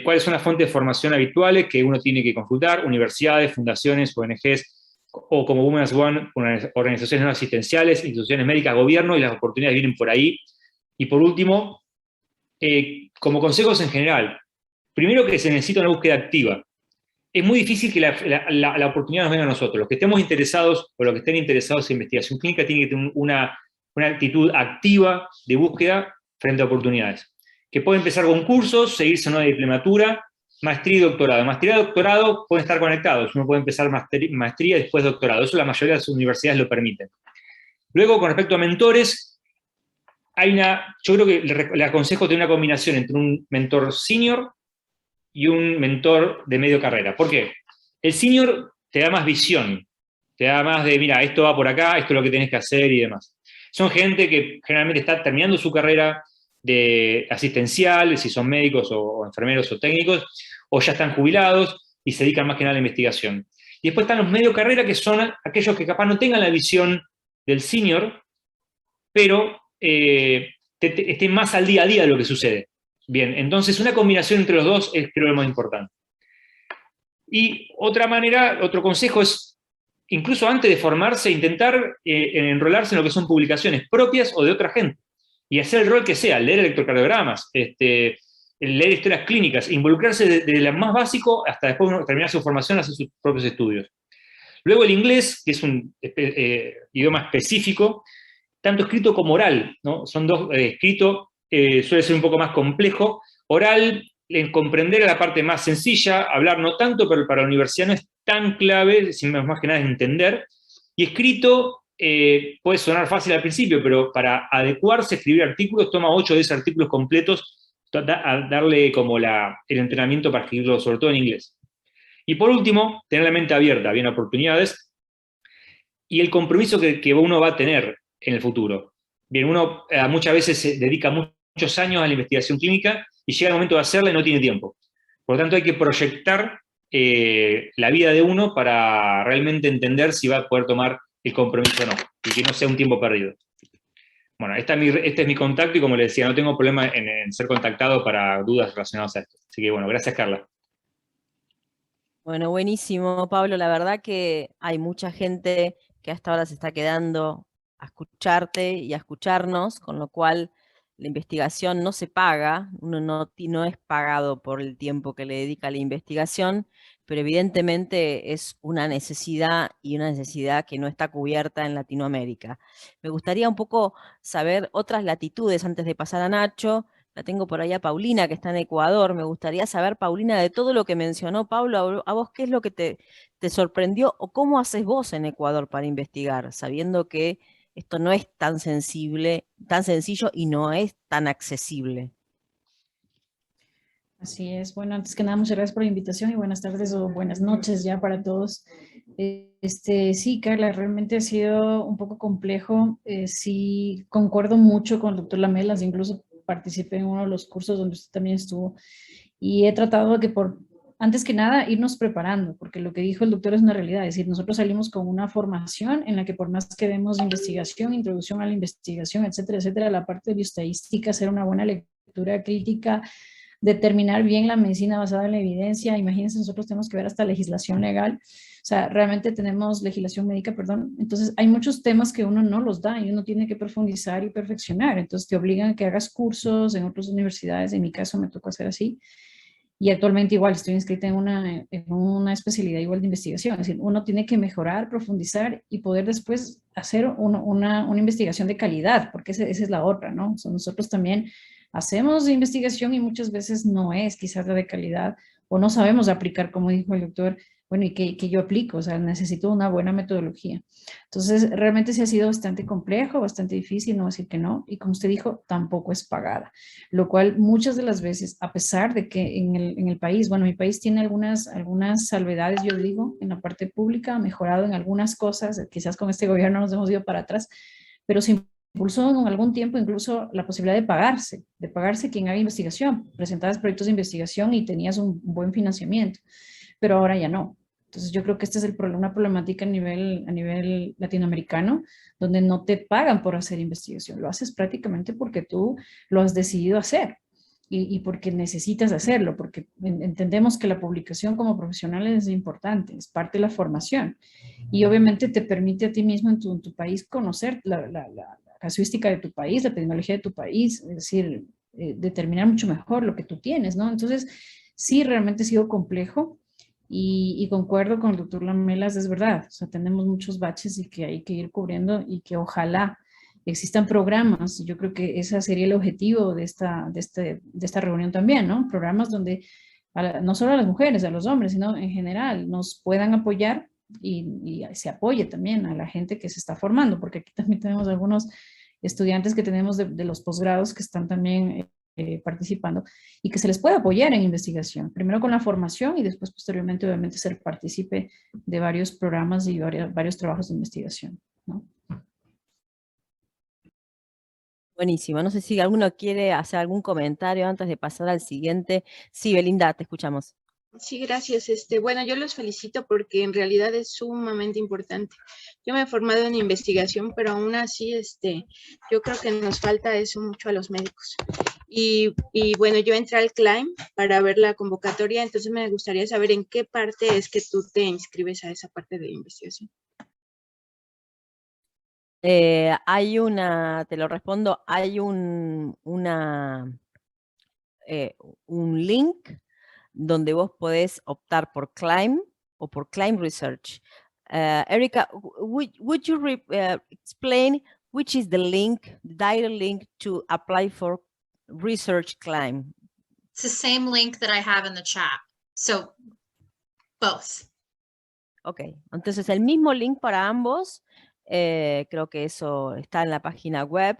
¿cuáles son las fuentes de formación habituales que uno tiene que consultar? Universidades, fundaciones, ONGs, o como Women's One, organizaciones no asistenciales, instituciones médicas, gobierno, y las oportunidades vienen por ahí. Y por último, como consejos en general, primero que se necesita una búsqueda activa. Es muy difícil que la oportunidad nos venga a nosotros. Los que estemos interesados, o los que estén interesados en investigación clínica, tienen que tener una actitud activa de búsqueda frente a oportunidades. Que puede empezar con cursos, seguirse en una diplomatura, maestría y doctorado. Maestría y doctorado pueden estar conectados. Uno puede empezar maestría y después doctorado. Eso la mayoría de las universidades lo permiten. Luego, con respecto a mentores, yo creo que le aconsejo tener una combinación entre un mentor senior y un mentor de medio carrera. ¿Por qué? El senior te da más visión, te da más de, mira, esto va por acá, esto es lo que tenés que hacer y demás. Son gente que generalmente está terminando su carrera de asistencial, si son médicos o enfermeros o técnicos, o ya están jubilados y se dedican más que nada a la investigación. Y después están los medio carrera, que son aquellos que capaz no tengan la visión del senior, pero estén más al día a día de lo que sucede. Bien, entonces una combinación entre los dos es, creo, lo más importante. Y otra manera, otro consejo es, incluso antes de formarse, intentar enrolarse en lo que son publicaciones propias o de otra gente. Y hacer el rol que sea, leer electrocardiogramas, leer historias clínicas, involucrarse desde lo más básico hasta después terminar su formación, hacer sus propios estudios. Luego el inglés, que es un idioma específico, tanto escrito como oral, ¿no? Son dos, escrito suele ser un poco más complejo, oral, en comprender la parte más sencilla, hablar no tanto, pero para la universidad no es tan clave, sino más que nada es entender, y escrito puede sonar fácil al principio, pero para adecuarse a escribir artículos, toma 8 o 10 artículos completos, a darle como el entrenamiento para escribirlo, sobre todo en inglés. Y por último, tener la mente abierta, bien oportunidades, y el compromiso que uno va a tener en el futuro. Bien, uno muchas veces se dedica muchos años a la investigación clínica y llega el momento de hacerla y no tiene tiempo. Por lo tanto, hay que proyectar la vida de uno para realmente entender si va a poder tomar el compromiso o no, y que no sea un tiempo perdido. Bueno, este es mi contacto y como les decía, no tengo problema en ser contactado para dudas relacionadas a esto. Así que bueno, gracias Carla. Bueno, buenísimo, Pablo. La verdad que hay mucha gente que hasta ahora se está quedando a escucharte y a escucharnos, con lo cual la investigación no se paga, uno no es pagado por el tiempo que le dedica a la investigación, pero evidentemente es una necesidad y una necesidad que no está cubierta en Latinoamérica. Me gustaría un poco saber otras latitudes antes de pasar a Nacho. La tengo por ahí a Paulina, que está en Ecuador. Me gustaría saber, Paulina, de todo lo que mencionó Pablo, a vos, ¿qué es lo que te sorprendió o cómo haces vos en Ecuador para investigar, sabiendo que esto no es tan sencillo y no es tan accesible? Así es. Bueno, antes que nada, muchas gracias por la invitación y buenas tardes o buenas noches ya para todos. Sí, Carla, realmente ha sido un poco complejo. Sí, concuerdo mucho con el doctor Lamelas, incluso participé en uno de los cursos donde usted también estuvo y he tratado de que antes que nada, irnos preparando, porque lo que dijo el doctor es una realidad, es decir, nosotros salimos con una formación en la que por más que demos investigación, introducción a la investigación, etcétera, etcétera, la parte de bioestadística, hacer una buena lectura crítica, determinar bien la medicina basada en la evidencia, imagínense, nosotros tenemos que ver hasta legislación legal, o sea, realmente tenemos legislación médica, perdón, entonces hay muchos temas que uno no los da y uno tiene que profundizar y perfeccionar, entonces te obligan a que hagas cursos en otras universidades, en mi caso me tocó hacer así, y actualmente igual estoy inscrita en una especialidad igual de investigación, es decir, uno tiene que mejorar, profundizar y poder después hacer una investigación de calidad, porque esa es la otra, ¿no? O sea, nosotros también hacemos investigación y muchas veces no es quizás la de calidad o no sabemos aplicar, como dijo el doctor, bueno, y que yo aplico, o sea, necesito una buena metodología. Entonces, realmente sí ha sido bastante complejo, bastante difícil, no decir que no, y como usted dijo, tampoco es pagada, lo cual muchas de las veces, a pesar de que en el país, bueno, mi país tiene algunas salvedades, yo digo, en la parte pública, ha mejorado en algunas cosas, quizás con este gobierno nos hemos ido para atrás, pero se impulsó en algún tiempo incluso la posibilidad de pagarse quien haga investigación, presentabas proyectos de investigación y tenías un buen financiamiento, pero ahora ya no. Entonces yo creo que esta es una problemática a nivel latinoamericano, donde no te pagan por hacer investigación, lo haces prácticamente porque tú lo has decidido hacer y porque necesitas hacerlo, porque entendemos que la publicación como profesional es importante, es parte de la formación y obviamente te permite a ti mismo en tu país conocer la casuística de tu país, la tecnología de tu país, es decir, determinar mucho mejor lo que tú tienes, ¿no? Entonces sí, realmente ha sido complejo. Y concuerdo con el doctor Lamelas, es verdad, o sea, tenemos muchos baches y que hay que ir cubriendo y que ojalá existan programas. Yo creo que ese sería el objetivo de esta reunión también, ¿no? Programas donde no solo a las mujeres, a los hombres, sino en general nos puedan apoyar y se apoye también a la gente que se está formando, porque aquí también tenemos algunos estudiantes que tenemos de los posgrados que están también participando y que se les puede apoyar en investigación, primero con la formación y después posteriormente obviamente ser partícipe de varios programas y varios trabajos de investigación, ¿no? Buenísimo, no sé si alguno quiere hacer algún comentario antes de pasar al siguiente. Sí, Belinda, te escuchamos. Sí, gracias. Bueno, yo los felicito porque en realidad es sumamente importante. Yo me he formado en investigación, pero aún así, yo creo que nos falta eso mucho a los médicos. Y bueno, yo entré al CLIME para ver la convocatoria, entonces me gustaría saber en qué parte es que tú te inscribes a esa parte de investigación. Hay te lo respondo, hay un link donde vos podés optar por CLIME o por CLIME Research. Erica, would you explain which is the direct link to apply for Research CLIME? It's the same link that I have in the chat. So, both. Ok, entonces el mismo link para ambos, creo que eso está en la página web.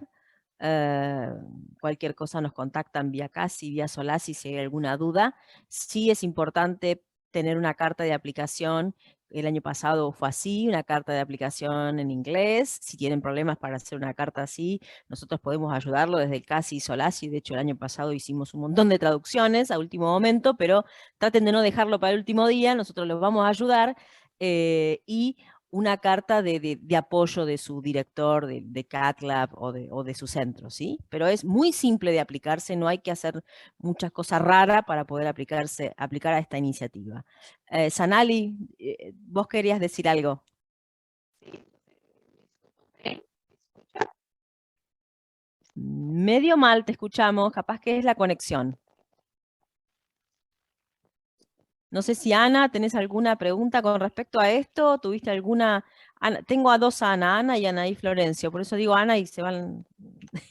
Cualquier cosa nos contactan vía Casi, vía Solasi si hay alguna duda. Sí es importante tener una carta de aplicación. El año pasado fue así, una carta de aplicación en inglés. Si tienen problemas para hacer una carta así, nosotros podemos ayudarlo desde Casi y Solasi. De hecho, el año pasado hicimos un montón de traducciones a último momento, pero traten de no dejarlo para el último día, nosotros los vamos a ayudar. Y una carta de apoyo de su director de CATLAB o de su centro, ¿sí? Pero es muy simple de aplicarse, no hay que hacer muchas cosas raras para poder aplicar a esta iniciativa. Sanali, vos querías decir algo. Medio mal te escuchamos, capaz que es la conexión. No sé si Ana, ¿tenés alguna pregunta con respecto a esto? ¿Tuviste alguna? Ana, tengo a dos Ana y Anaí Florencio, por eso digo Ana y se van,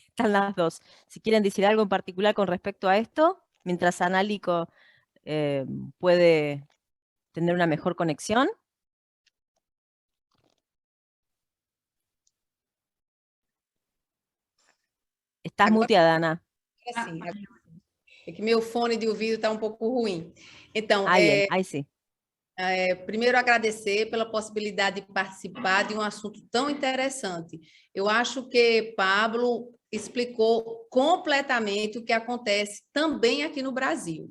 están las dos. Si quieren decir algo en particular con respecto a esto, mientras Análico puede tener una mejor conexión. Estás muteada, Ana. Sim, é que meu fone de ouvido está pouco ruim. Então, Aí sim. Primeiro, agradecer pela possibilidade de participar de um assunto tão interessante. Eu acho que Pablo explicou completamente o que acontece também aqui no Brasil.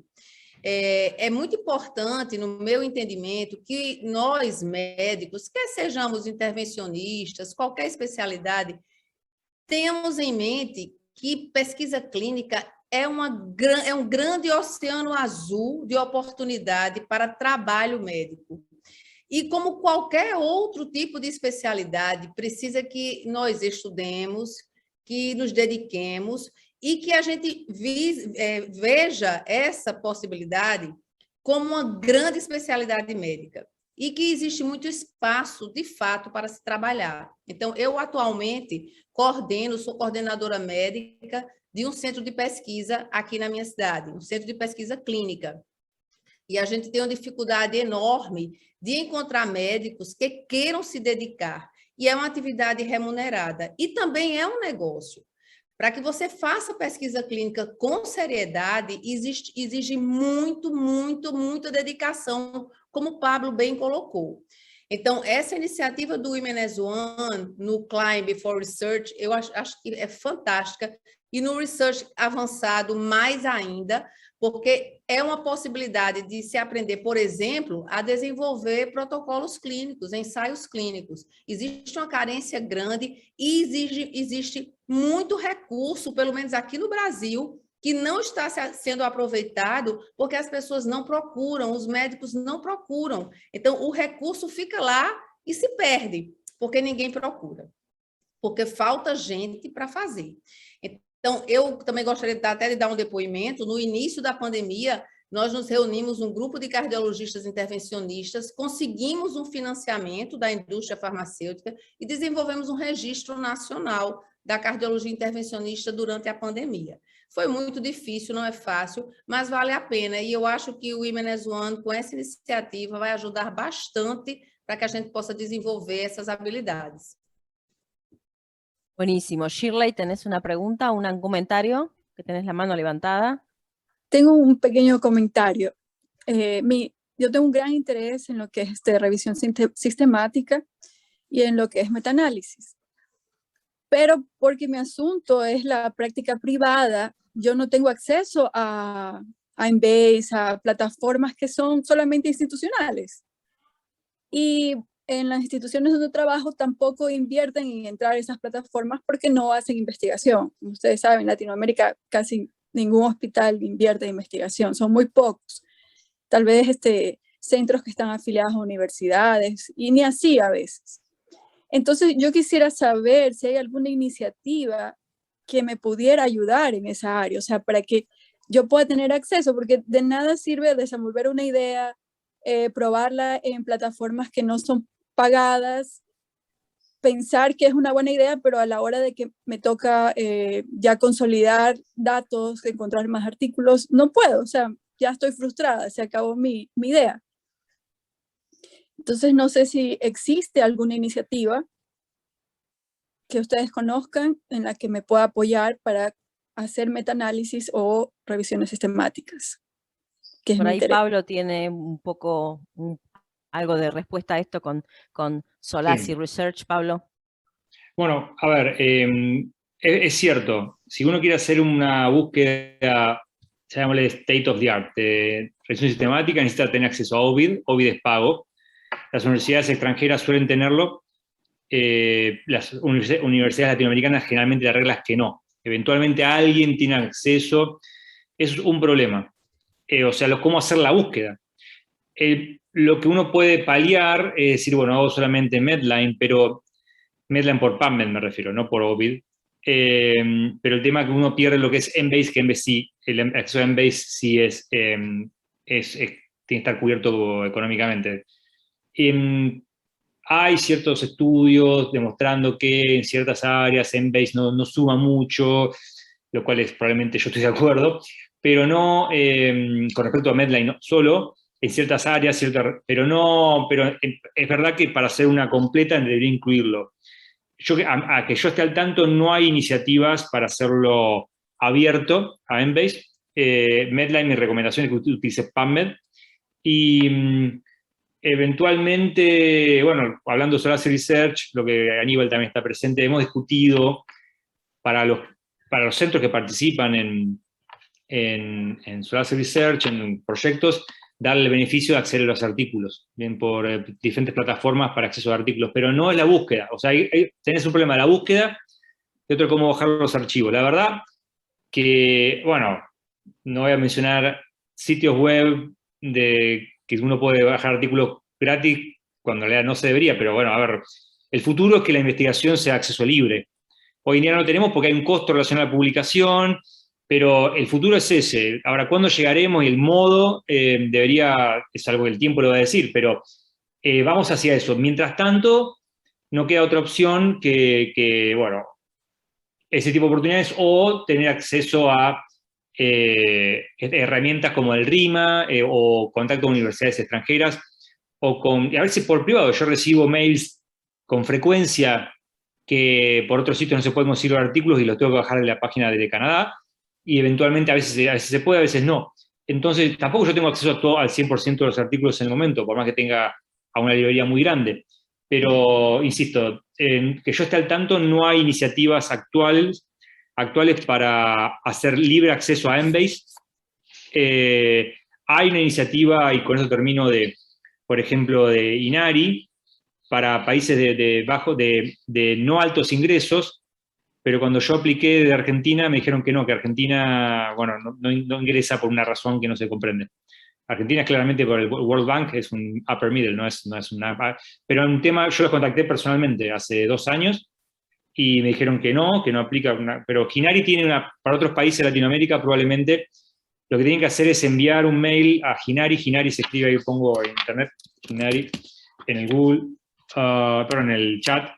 É muito importante, no meu entendimento, que nós, médicos, quer sejamos intervencionistas, qualquer especialidade, tenhamos em mente que pesquisa clínica é um grande oceano azul de oportunidade para trabalho médico. E como qualquer outro tipo de especialidade, precisa que nós estudemos, que nos dediquemos e que a gente veja essa possibilidade como uma grande especialidade médica e que existe muito espaço, de fato, para se trabalhar. Então, eu atualmente sou coordenadora médica de um centro de pesquisa aqui na minha cidade, um centro de pesquisa clínica. E a gente tem uma dificuldade enorme de encontrar médicos que queiram se dedicar. E é uma atividade remunerada. E também é um negócio. Para que você faça pesquisa clínica com seriedade, exige muita dedicação, como o Pablo bem colocou. Então, essa iniciativa do Women as One, no Climb for Research, eu acho que é fantástica. E no Research avançado, mais ainda, porque é uma possibilidade de se aprender, por exemplo, a desenvolver protocolos clínicos, ensaios clínicos. Existe uma carência grande e existe muito recurso, pelo menos aqui no Brasil, que não está sendo aproveitado porque as pessoas não procuram, os médicos não procuram. Então, o recurso fica lá e se perde, porque ninguém procura, porque falta gente para fazer. Então, eu também gostaria até de dar um depoimento. No início da pandemia, nós nos reunimos um grupo de cardiologistas intervencionistas, conseguimos um financiamento da indústria farmacêutica e desenvolvemos um registro nacional da cardiologia intervencionista durante a pandemia. Foi muito difícil, não é fácil, mas vale a pena. E eu acho que o Women as One, com essa iniciativa, vai ajudar bastante para que a gente possa desenvolver essas habilidades. Buenísimo. Shirley, ¿tenés una pregunta, un comentario? Que tenés la mano levantada. Tengo un pequeño comentario. Yo tengo un gran interés en lo que es revisión sistemática y en lo que es metaanálisis. Pero porque mi asunto es la práctica privada, yo no tengo acceso a Embase, a plataformas que son solamente institucionales. Y en las instituciones donde trabajo tampoco invierten en entrar a esas plataformas porque no hacen investigación. Como ustedes saben, en Latinoamérica casi ningún hospital invierte en investigación, son muy pocos. Tal vez centros que están afiliados a universidades y ni así a veces. Entonces yo quisiera saber si hay alguna iniciativa que me pudiera ayudar en esa área, o sea, para que yo pueda tener acceso, porque de nada sirve desenvolver una idea, probarla en plataformas que no son pagadas, pensar que es una buena idea, pero a la hora de que me toca ya consolidar datos, encontrar más artículos, no puedo, o sea, ya estoy frustrada, se acabó mi idea. Entonces no sé si existe alguna iniciativa que ustedes conozcan en la que me pueda apoyar para hacer metaanálisis o revisiones sistemáticas. Por ahí Pablo tiene un poco algo de respuesta a esto con Solasi Research, Pablo. Bueno, a ver, es cierto, si uno quiere hacer una búsqueda, llamémosle state of the art, de revisión sistemática, necesita tener acceso a OVID. OVID es pago. Las universidades extranjeras suelen tenerlo. Las universidades latinoamericanas generalmente la regla es que no. Eventualmente alguien tiene acceso. Es un problema. O sea, cómo hacer la búsqueda. Lo que uno puede paliar es decir, bueno, hago solamente Medline, pero Medline por PubMed me refiero, no por OVID. Pero el tema es que uno pierde lo que es Embase, que Embase sí, el acceso a Embase sí tiene que estar cubierto económicamente. Hay ciertos estudios demostrando que en ciertas áreas Embase no suma mucho, lo cual es probablemente yo estoy de acuerdo, pero no con respecto a Medline no, solo, en ciertas áreas, pero es verdad que para hacer una completa debería incluirlo. A que yo esté al tanto, no hay iniciativas para hacerlo abierto a Embase. Medline, mi recomendación es que utilice PubMed. Y eventualmente, bueno, hablando de Solasi Research, lo que Aníbal también está presente, hemos discutido para los centros que participan en Solasi Research, en proyectos, darle el beneficio de acceder a los artículos, bien por diferentes plataformas para acceso a artículos, pero no es la búsqueda. O sea, tenés un problema de la búsqueda y otro cómo bajar los archivos. La verdad que, bueno, no voy a mencionar sitios web que uno puede bajar artículos gratis cuando en realidad no se debería, pero bueno, a ver, el futuro es que la investigación sea acceso libre. Hoy en día no lo tenemos porque hay un costo relacionado a la publicación, pero el futuro es ese. Ahora, ¿cuándo llegaremos? Y el modo es algo que el tiempo lo va a decir, pero vamos hacia eso. Mientras tanto, no queda otra opción que bueno, ese tipo de oportunidades, o tener acceso a herramientas como el RIMA, o contacto con universidades extranjeras, y a veces por privado. Yo recibo mails con frecuencia que por otros sitios no se pueden conseguir los artículos y los tengo que bajar de la página de Canadá, y eventualmente a veces se puede, a veces no. Entonces, tampoco yo tengo acceso al 100% de los artículos en el momento, por más que tenga a una librería muy grande. Pero, insisto, que yo esté al tanto, no hay iniciativas actuales para hacer libre acceso a Embase. Hay una iniciativa, y con eso termino, por ejemplo, de INARI, para países de no altos ingresos, pero cuando yo apliqué de Argentina me dijeron que no, que Argentina, bueno, no ingresa por una razón que no se comprende. Argentina es claramente por el World Bank, es un upper middle, no es una... Pero en un tema, yo los contacté personalmente hace 2 años, y me dijeron que no aplica, pero Hinari tiene para otros países de Latinoamérica probablemente, lo que tienen que hacer es enviar un mail a Hinari se escribe, ahí pongo en internet, Hinari, en el Google, perdón, en el chat.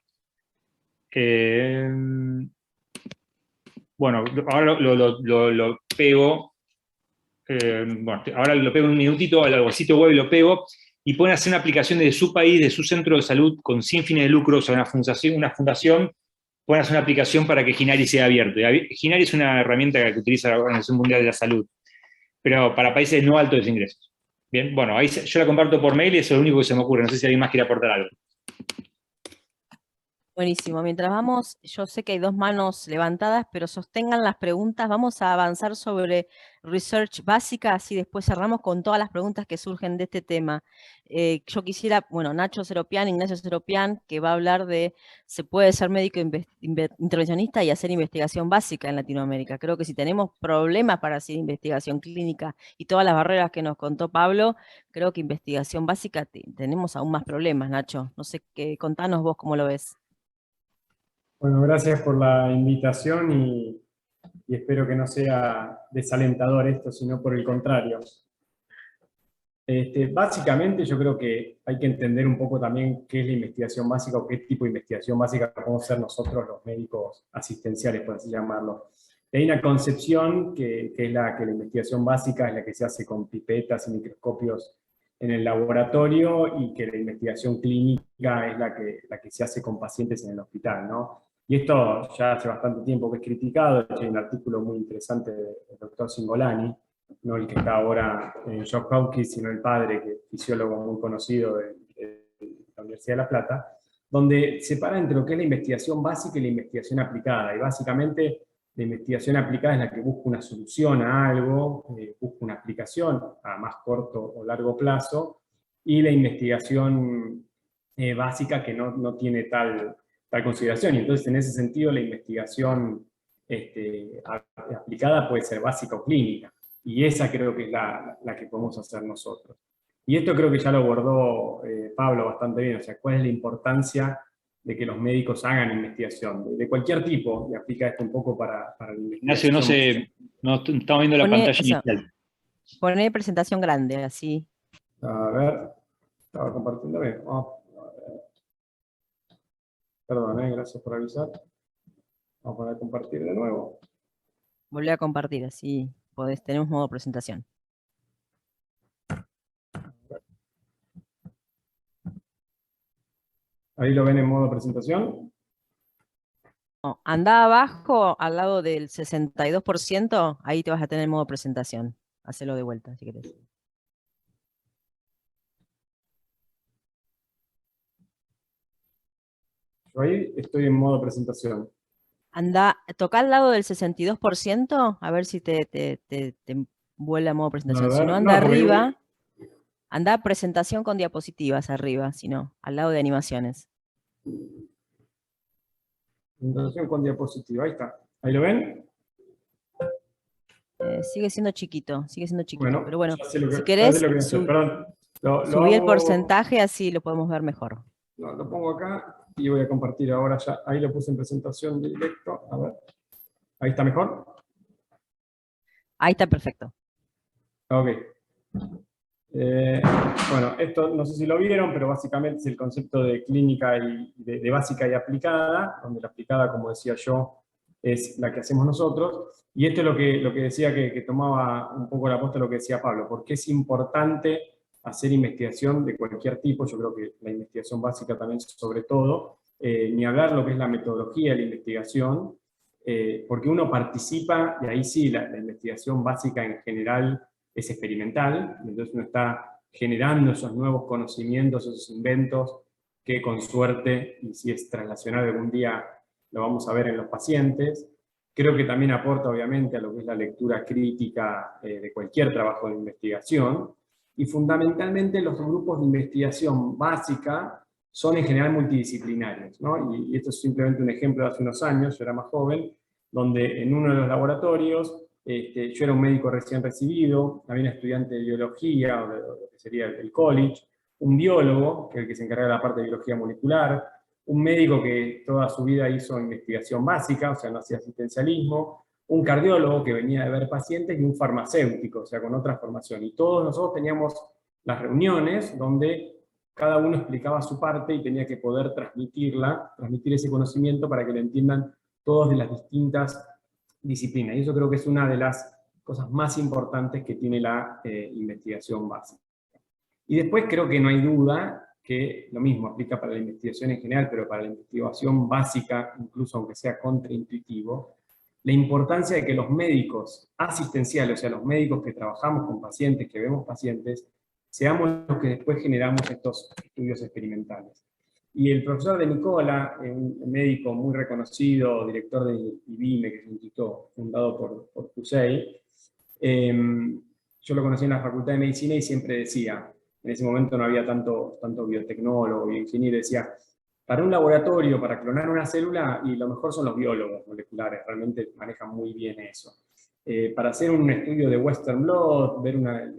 Bueno, ahora lo pego, bueno, ahora lo pego en un minutito al sitio web y lo pego, y pueden hacer una aplicación desde su país, de su centro de salud, sin fines de lucro, o sea, una fundación, pueden hacer una aplicación para que Hinari sea abierto. Hinari es una herramienta que utiliza la Organización Mundial de la Salud, pero para países no altos de ingresos. Bien, bueno, ahí yo la comparto por mail y eso es lo único que se me ocurre. No sé si alguien más quiere aportar algo. Buenísimo. Mientras vamos, yo sé que hay 2 manos levantadas, pero sostengan las preguntas. Vamos a avanzar sobre research básica, así después cerramos con todas las preguntas que surgen de este tema. Yo quisiera, bueno, Ignacio Seropián, que va a hablar de se puede ser médico intervencionista y hacer investigación básica en Latinoamérica. Creo que si tenemos problemas para hacer investigación clínica y todas las barreras que nos contó Pablo, creo que investigación básica tenemos aún más problemas, Nacho. No sé, contanos vos cómo lo ves. Bueno, gracias por la invitación y espero que no sea desalentador esto, sino por el contrario. Básicamente yo creo que hay que entender un poco también qué es la investigación básica o qué tipo de investigación básica podemos ser nosotros los médicos asistenciales, por así llamarlo. Hay una concepción que es la investigación básica es la que se hace con pipetas y microscopios en el laboratorio, y que la investigación clínica es la que se hace con pacientes en el hospital, ¿no? Y esto ya hace bastante tiempo que es criticado. Hay un artículo muy interesante del doctor Cingolani, no el que está ahora en Johns Hopkins, sino el padre, que es fisiólogo muy conocido de la Universidad de La Plata, donde separa entre lo que es la investigación básica y la investigación aplicada. Y básicamente la investigación aplicada es la que busca una solución a algo, busca una aplicación a más corto o largo plazo, y la investigación básica que no tiene tal consideración. Y entonces, en ese sentido, la investigación aplicada puede ser básica o clínica. Y esa creo que es la que podemos hacer nosotros. Y esto creo que ya lo abordó Pablo bastante bien. O sea, cuál es la importancia de que los médicos hagan investigación, de cualquier tipo, y aplica esto un poco para la investigación. Ignacio, no estamos viendo la pantalla inicial. Poné presentación grande, así. A ver, estaba compartiendo bien. Perdón, gracias por avisar. Vamos a poner a compartir de nuevo. Volví a compartir, así tenemos modo presentación. ¿Ahí lo ven en modo presentación? No, anda abajo, al lado del 62%, ahí te vas a tener modo presentación. Hacelo de vuelta, si querés. Yo ahí estoy en modo presentación. Toca al lado del 62%, a ver si te vuelve a modo presentación. Si no, anda arriba. Anda presentación con diapositivas arriba, si no, al lado de animaciones. Presentación con diapositiva, ahí está. ¿Ahí lo ven? Sigue siendo chiquito, bueno, pero bueno, si querés, subí el porcentaje, así lo podemos ver mejor. Lo pongo acá y voy a compartir ahora ya. Ahí lo puse en presentación directo. A ver. ¿Ahí está mejor? Ahí está perfecto. Ok. Bueno, esto no sé si lo vieron, pero básicamente es el concepto de clínica y de básica y aplicada, donde la aplicada, como decía yo, es la que hacemos nosotros. Y esto es lo que decía, que tomaba un poco la posta de lo que decía Pablo, porque es importante hacer investigación de cualquier tipo. Yo creo que la investigación básica también, sobre todo, ni hablar lo que es la metodología de la investigación, porque uno participa, y ahí sí la investigación básica en general es experimental, entonces uno está generando esos nuevos conocimientos, esos inventos, que con suerte, y si es translacional algún día lo vamos a ver en los pacientes. Creo que también aporta obviamente a lo que es la lectura crítica de cualquier trabajo de investigación, y fundamentalmente los grupos de investigación básica son en general multidisciplinarios, ¿no? Y esto es simplemente un ejemplo de hace unos años, yo era más joven, donde en uno de los laboratorios, yo era un médico recién recibido, había un estudiante de biología, o de lo que sería el college, un biólogo, que es el que se encarga de la parte de biología molecular, un médico que toda su vida hizo investigación básica, o sea, no hacía asistencialismo, un cardiólogo que venía de ver pacientes y un farmacéutico, o sea, con otra formación. Y todos nosotros teníamos las reuniones donde cada uno explicaba su parte y tenía que poder transmitir ese conocimiento para que lo entiendan todos de las distintas disciplinas. Y eso creo que es una de las cosas más importantes que tiene la investigación básica. Y después creo que no hay duda que lo mismo aplica para la investigación en general, pero para la investigación básica, incluso aunque sea contraintuitivo, la importancia de que los médicos asistenciales, o sea, los médicos que trabajamos con pacientes, que vemos pacientes, seamos los que después generamos estos estudios experimentales. Y el profesor De Nicola, un médico muy reconocido, director de IBIME, que es un instituto fundado por Pusey, yo lo conocí en la Facultad de Medicina y siempre decía, en ese momento no había tanto biotecnólogo, bioingeniero, decía, para un laboratorio, para clonar una célula, y lo mejor son los biólogos moleculares, realmente manejan muy bien eso. Para hacer un estudio de Western blot,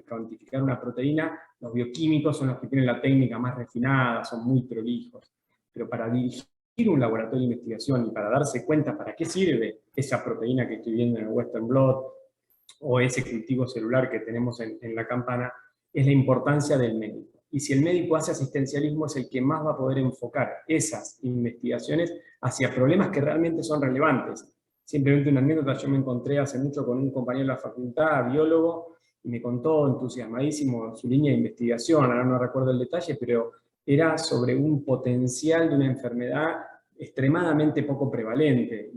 cuantificar una proteína, los bioquímicos son los que tienen la técnica más refinada, son muy prolijos. Pero para dirigir un laboratorio de investigación y para darse cuenta para qué sirve esa proteína que estoy viendo en el Western blot, o ese cultivo celular que tenemos en la campana, es la importancia del médico. Y si el médico hace asistencialismo, es el que más va a poder enfocar esas investigaciones hacia problemas que realmente son relevantes. Simplemente una anécdota, yo me encontré hace mucho con un compañero de la facultad, biólogo, y me contó entusiasmadísimo su línea de investigación, ahora no recuerdo el detalle, pero era sobre un potencial de una enfermedad extremadamente poco prevalente.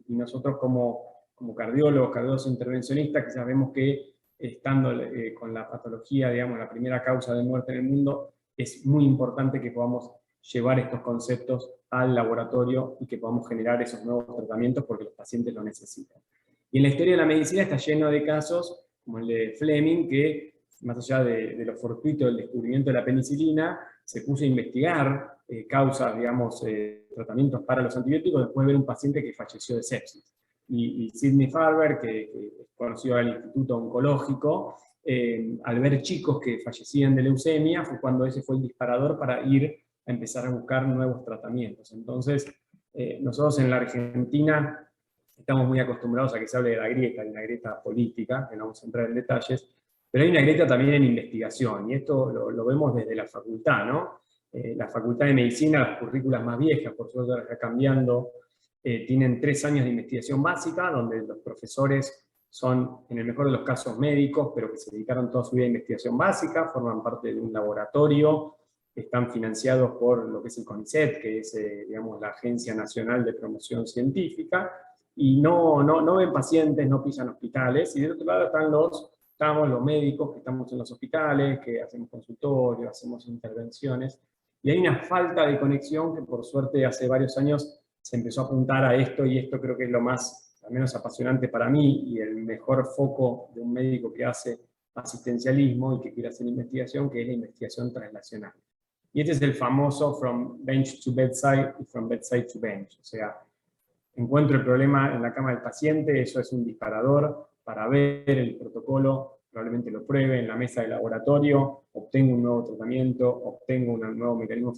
Y nosotros como cardiólogos intervencionistas, quizás vemos que estando con la patología, digamos, la primera causa de muerte en el mundo, es muy importante que podamos llevar estos conceptos al laboratorio y que podamos generar esos nuevos tratamientos porque los pacientes lo necesitan. Y en la historia de la medicina está lleno de casos, como el de Fleming, que más allá de lo fortuito del descubrimiento de la penicilina, se puso a investigar causas, digamos, tratamientos para los antibióticos después de ver un paciente que falleció de sepsis. Y Sidney Farber, que conoció al Instituto Oncológico, al ver chicos que fallecían de leucemia, fue cuando ese fue el disparador para ir a empezar a buscar nuevos tratamientos. Entonces, nosotros en la Argentina estamos muy acostumbrados a que se hable de la grieta, hay una grieta política, que no vamos a entrar en detalles, pero hay una grieta también en investigación, y esto lo vemos desde la facultad, ¿no? La Facultad de Medicina, las currículas más viejas, por suerte ahora está cambiando, tienen 3 años de investigación básica, donde los profesores son, en el mejor de los casos, médicos, pero que se dedicaron toda su vida a investigación básica, forman parte de un laboratorio, están financiados por lo que es el CONICET, que es, digamos, la Agencia Nacional de Promoción Científica, y no ven pacientes, no pisan hospitales, y del otro lado estamos los médicos que estamos en los hospitales, que hacemos consultorios, hacemos intervenciones, y hay una falta de conexión que por suerte hace varios años se empezó a apuntar a esto, y esto creo que es lo más, al menos apasionante para mí, y el mejor foco de un médico que hace asistencialismo y que quiere hacer investigación, que es la investigación translacional. Y este es el famoso from bench to bedside y from bedside to bench, o sea, encuentro el problema en la cama del paciente, eso es un disparador para ver el protocolo, probablemente lo pruebe en la mesa de laboratorio, obtengo un nuevo tratamiento, obtengo un nuevo mecanismo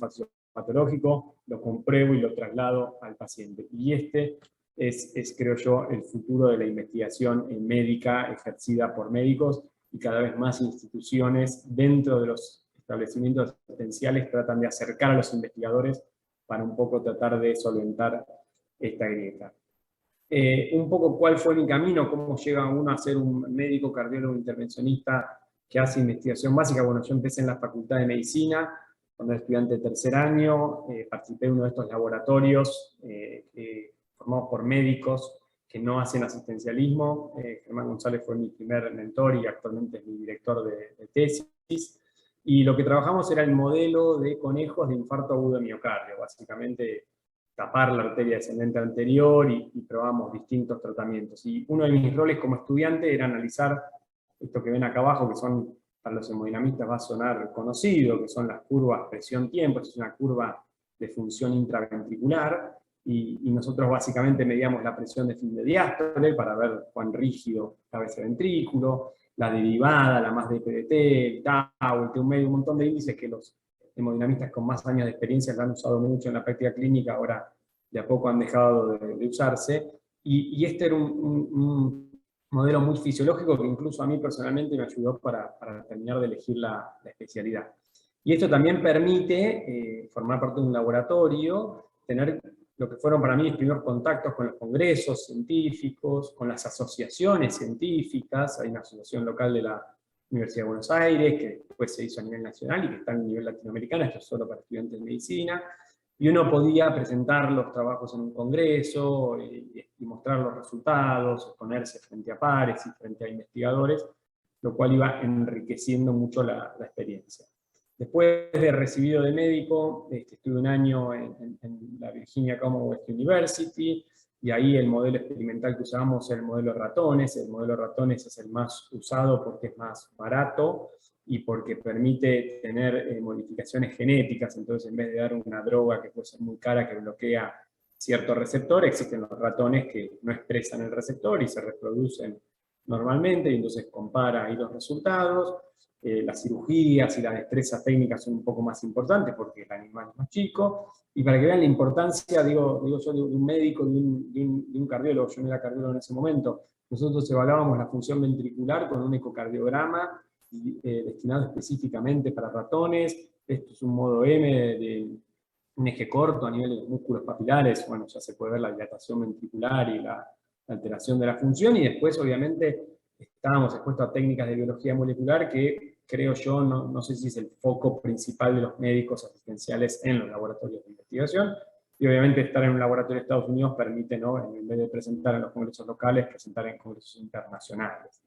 patológico, lo compruebo y lo traslado al paciente. Y este es, creo yo, el futuro de la investigación médica ejercida por médicos, y cada vez más instituciones dentro de los establecimientos asistenciales tratan de acercar a los investigadores para un poco tratar de solventar esta grieta. un poco cuál fue mi camino, cómo llega uno a ser un médico cardiólogo intervencionista que hace investigación básica. Bueno, yo empecé en la Facultad de Medicina, cuando era estudiante de tercer año, participé en uno de estos laboratorios formados por médicos que no hacen asistencialismo. Germán González fue mi primer mentor y actualmente es mi director de tesis. Y lo que trabajamos era el modelo de conejos de infarto agudo de miocardio, básicamente tapar la arteria descendente anterior y probamos distintos tratamientos. Y uno de mis roles como estudiante era analizar esto que ven acá abajo, que son, para los hemodinamistas va a sonar conocido, que son las curvas presión-tiempo. Es una curva de función intraventricular, y nosotros básicamente medíamos la presión de fin de diástole para ver cuán rígido estaba ese ventrículo, la derivada, la más de PDT, el tau, el T1 medio, un montón de índices que los hemodinamistas con más años de experiencia lo han usado mucho en la práctica clínica, ahora de a poco han dejado de usarse, y este era un modelo muy fisiológico que incluso a mí personalmente me ayudó para terminar de elegir la especialidad. Y esto también permite formar parte de un laboratorio, tener lo que fueron para mí mis primeros contactos con los congresos científicos, con las asociaciones científicas. Hay una asociación local de la Universidad de Buenos Aires, que después se hizo a nivel nacional y que está a nivel latinoamericano, esto es solo para estudiantes de medicina, y uno podía presentar los trabajos en un congreso y mostrar los resultados, exponerse frente a pares y frente a investigadores, lo cual iba enriqueciendo mucho la experiencia. Después de recibido de médico, estuve un año en la Virginia Commonwealth University, y ahí el modelo experimental que usamos es el modelo ratones. El modelo ratones es el más usado porque es más barato y porque permite tener modificaciones genéticas. Entonces, en vez de dar una droga que puede ser muy cara, que bloquea cierto receptor, existen los ratones que no expresan el receptor y se reproducen normalmente, y entonces compara ahí los resultados. Las cirugías y la destreza técnica son un poco más importantes porque el animal es más chico, y para que vean la importancia, digo yo, de un médico, de un cardiólogo. Yo no era cardiólogo en ese momento. Nosotros evaluábamos la función ventricular con un ecocardiograma destinado específicamente para ratones. Esto es un modo M de un eje corto a nivel de los músculos papilares. Bueno, ya se puede ver la dilatación ventricular y la alteración de la función, y después obviamente estábamos expuestos a técnicas de biología molecular que, creo yo, no sé si es el foco principal de los médicos asistenciales en los laboratorios de investigación, y obviamente estar en un laboratorio de Estados Unidos permite, ¿no?, en vez de presentar en los congresos locales, presentar en congresos internacionales.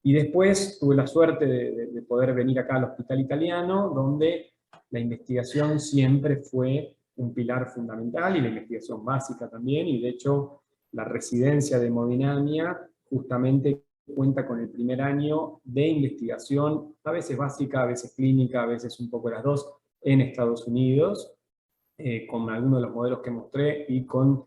Y después tuve la suerte de poder venir acá al Hospital Italiano, donde la investigación siempre fue un pilar fundamental, y la investigación básica también, y de hecho la residencia de hemodinamia justamente cuenta con el primer año de investigación, a veces básica, a veces clínica, a veces un poco las dos, en Estados Unidos, con algunos de los modelos que mostré, y con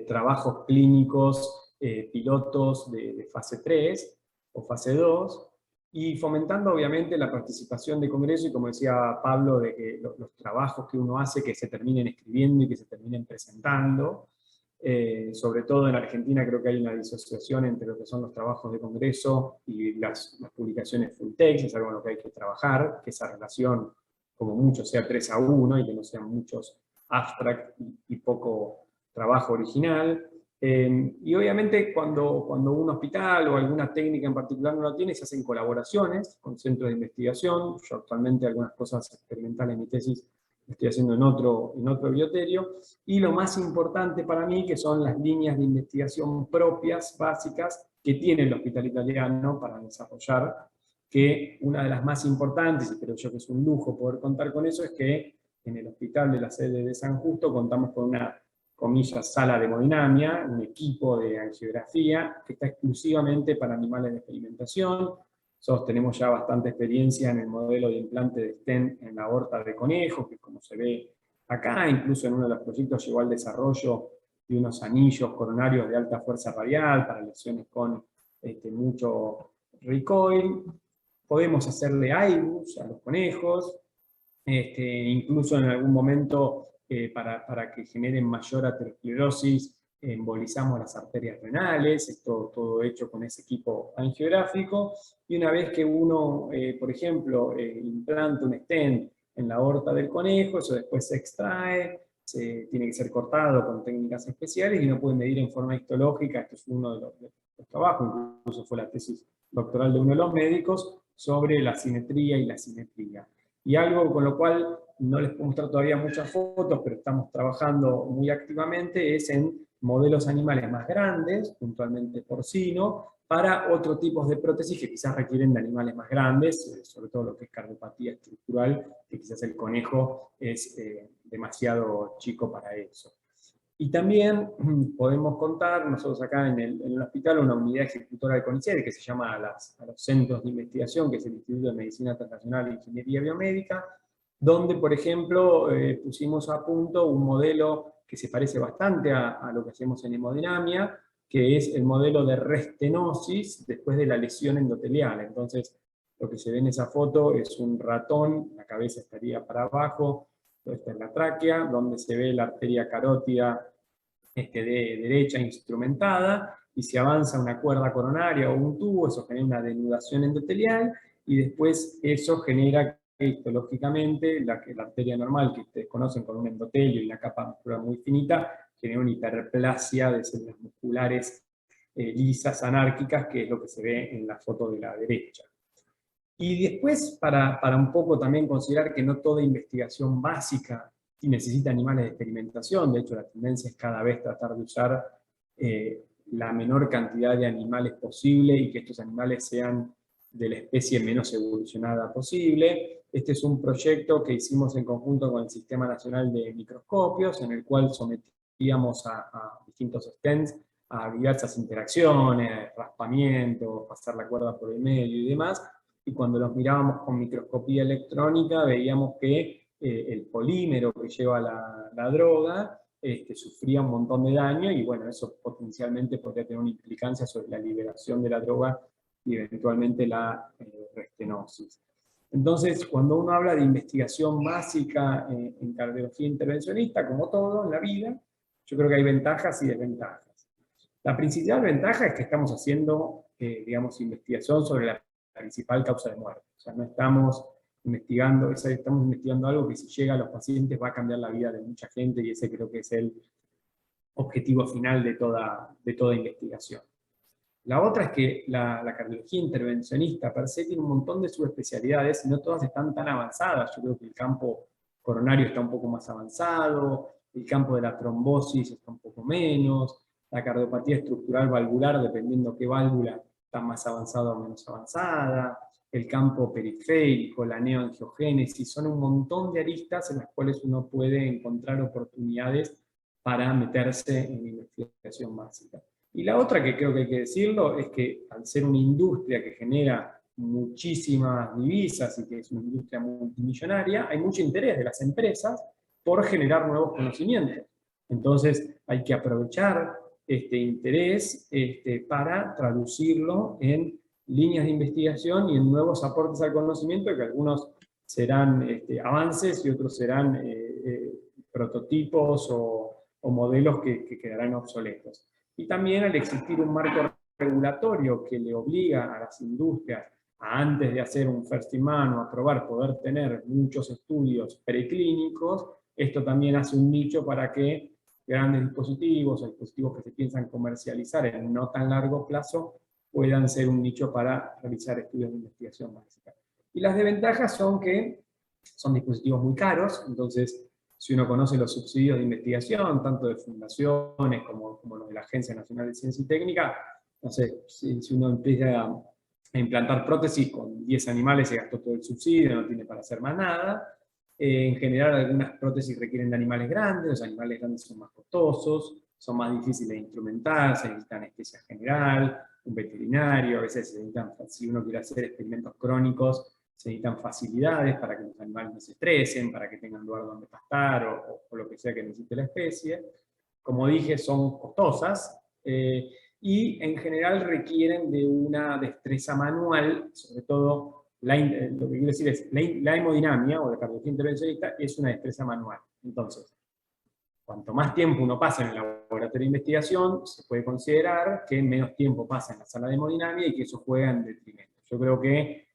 trabajos clínicos, pilotos de fase 3 o fase 2, y fomentando obviamente la participación de congresos, y como decía Pablo, de que los trabajos que uno hace que se terminen escribiendo y que se terminen presentando. Sobre todo en Argentina creo que hay una disociación entre lo que son los trabajos de congreso y las publicaciones full text. Es algo en lo que hay que trabajar, que esa relación como mucho sea 3-1 y que no sean muchos abstract y poco trabajo original. Y obviamente cuando un hospital o alguna técnica en particular no lo tiene, se hacen colaboraciones con centros de investigación. Yo actualmente algunas cosas experimentales en mi tesis estoy haciendo en otro bioterio, y lo más importante para mí, que son las líneas de investigación propias, básicas, que tiene el Hospital Italiano para desarrollar, que una de las más importantes, y creo yo que es un lujo poder contar con eso, es que en el hospital de la sede de San Justo contamos con una, comillas, sala de hemodinamia, un equipo de angiografía, que está exclusivamente para animales de experimentación. Nosotros tenemos ya bastante experiencia en el modelo de implante de stent en la aorta de conejo, que como se ve acá, incluso en uno de los proyectos llegó al desarrollo de unos anillos coronarios de alta fuerza radial para lesiones con mucho recoil. Podemos hacerle IBUS a los conejos, incluso en algún momento para que generen mayor aterosclerosis, embolizamos las arterias renales. Esto todo hecho con ese equipo angiográfico, y una vez que uno, por ejemplo, implanta un stent en la aorta del conejo, eso después se extrae, tiene que ser cortado con técnicas especiales y no puede medir en forma histológica. Esto es uno de los trabajos, incluso fue la tesis doctoral de uno de los médicos, sobre la simetría y la simetría. Y algo con lo cual no les puedo mostrar todavía muchas fotos, pero estamos trabajando muy activamente, es en modelos animales más grandes, puntualmente porcino, para otros tipos de prótesis que quizás requieren de animales más grandes, sobre todo lo que es cardiopatía estructural, que quizás el conejo es demasiado chico para eso. Y también podemos contar, nosotros acá en el hospital, una unidad ejecutora del CONICET que se llama a los centros de investigación, que es el Instituto de Medicina Transnacional e Ingeniería Biomédica, donde, por ejemplo, pusimos a punto un modelo que se parece bastante a lo que hacemos en hemodinamia, que es el modelo de restenosis después de la lesión endotelial. Entonces, lo que se ve en esa foto es un ratón, la cabeza estaría para abajo, esta es la tráquea, donde se ve la arteria carótida de derecha instrumentada, y se avanza una cuerda coronaria o un tubo, eso genera una denudación endotelial, y después eso genera que histológicamente la arteria normal, que ustedes conocen con un endotelio y una capa muscular muy finita, genera una hiperplasia de células musculares lisas, anárquicas, que es lo que se ve en la foto de la derecha. Y después, para un poco también considerar que no toda investigación básica necesita animales de experimentación, de hecho la tendencia es cada vez tratar de usar la menor cantidad de animales posible y que estos animales sean de la especie menos evolucionada posible. Este es un proyecto que hicimos en conjunto con el Sistema Nacional de Microscopios, en el cual sometíamos a distintos stents a diversas interacciones, raspamiento, pasar la cuerda por el medio y demás, y cuando los mirábamos con microscopía electrónica veíamos que el polímero que lleva la droga sufría un montón de daño, y bueno, eso potencialmente podría tener una implicancia sobre la liberación de la droga y eventualmente la restenosis. Entonces, cuando uno habla de investigación básica en cardiología intervencionista, como todo en la vida, yo creo que hay ventajas y desventajas. La principal ventaja es que estamos haciendo, digamos, investigación sobre la principal causa de muerte. O sea, no estamos investigando, estamos investigando algo que si llega a los pacientes va a cambiar la vida de mucha gente, y ese creo que es el objetivo final de toda investigación. La otra es que la cardiología intervencionista per se tiene un montón de subespecialidades y no todas están tan avanzadas. Yo creo que el campo coronario está un poco más avanzado, el campo de la trombosis está un poco menos, la cardiopatía estructural valvular, dependiendo qué válvula, está más avanzada o menos avanzada, el campo periférico, la neoangiogénesis, son un montón de aristas en las cuales uno puede encontrar oportunidades para meterse en investigación básica. Y la otra, que creo que hay que decirlo, es que al ser una industria que genera muchísimas divisas y que es una industria multimillonaria, hay mucho interés de las empresas por generar nuevos conocimientos. Entonces hay que aprovechar este interés para traducirlo en líneas de investigación y en nuevos aportes al conocimiento, que algunos serán avances y otros serán prototipos o modelos que quedarán obsoletos. Y también al existir un marco regulatorio que le obliga a las industrias a, antes de hacer un first in man o aprobar, poder tener muchos estudios preclínicos, esto también hace un nicho para que grandes dispositivos o dispositivos que se piensan comercializar en no tan largo plazo puedan ser un nicho para realizar estudios de investigación básica. Y las desventajas son que son dispositivos muy caros, entonces si uno conoce los subsidios de investigación, tanto de fundaciones como los de la Agencia Nacional de Ciencia y Técnica, no sé, si uno empieza a implantar prótesis con 10 animales se gastó todo el subsidio, no tiene para hacer más nada. En general algunas prótesis requieren de animales grandes, los animales grandes son más costosos, son más difíciles de instrumentar, se necesita anestesia general, un veterinario, a veces se necesitan, si uno quiere hacer experimentos crónicos, se necesitan facilidades para que los animales no se estresen, para que tengan lugar donde pastar o lo que sea que necesite la especie. Como dije, son costosas y en general requieren de una destreza manual, sobre todo lo que quiero decir es la hemodinamia o la cardiología intervencionista es una destreza manual. Entonces, cuanto más tiempo uno pasa en el laboratorio de investigación, se puede considerar que menos tiempo pasa en la sala de hemodinamia y que eso juega en detrimento. Yo creo que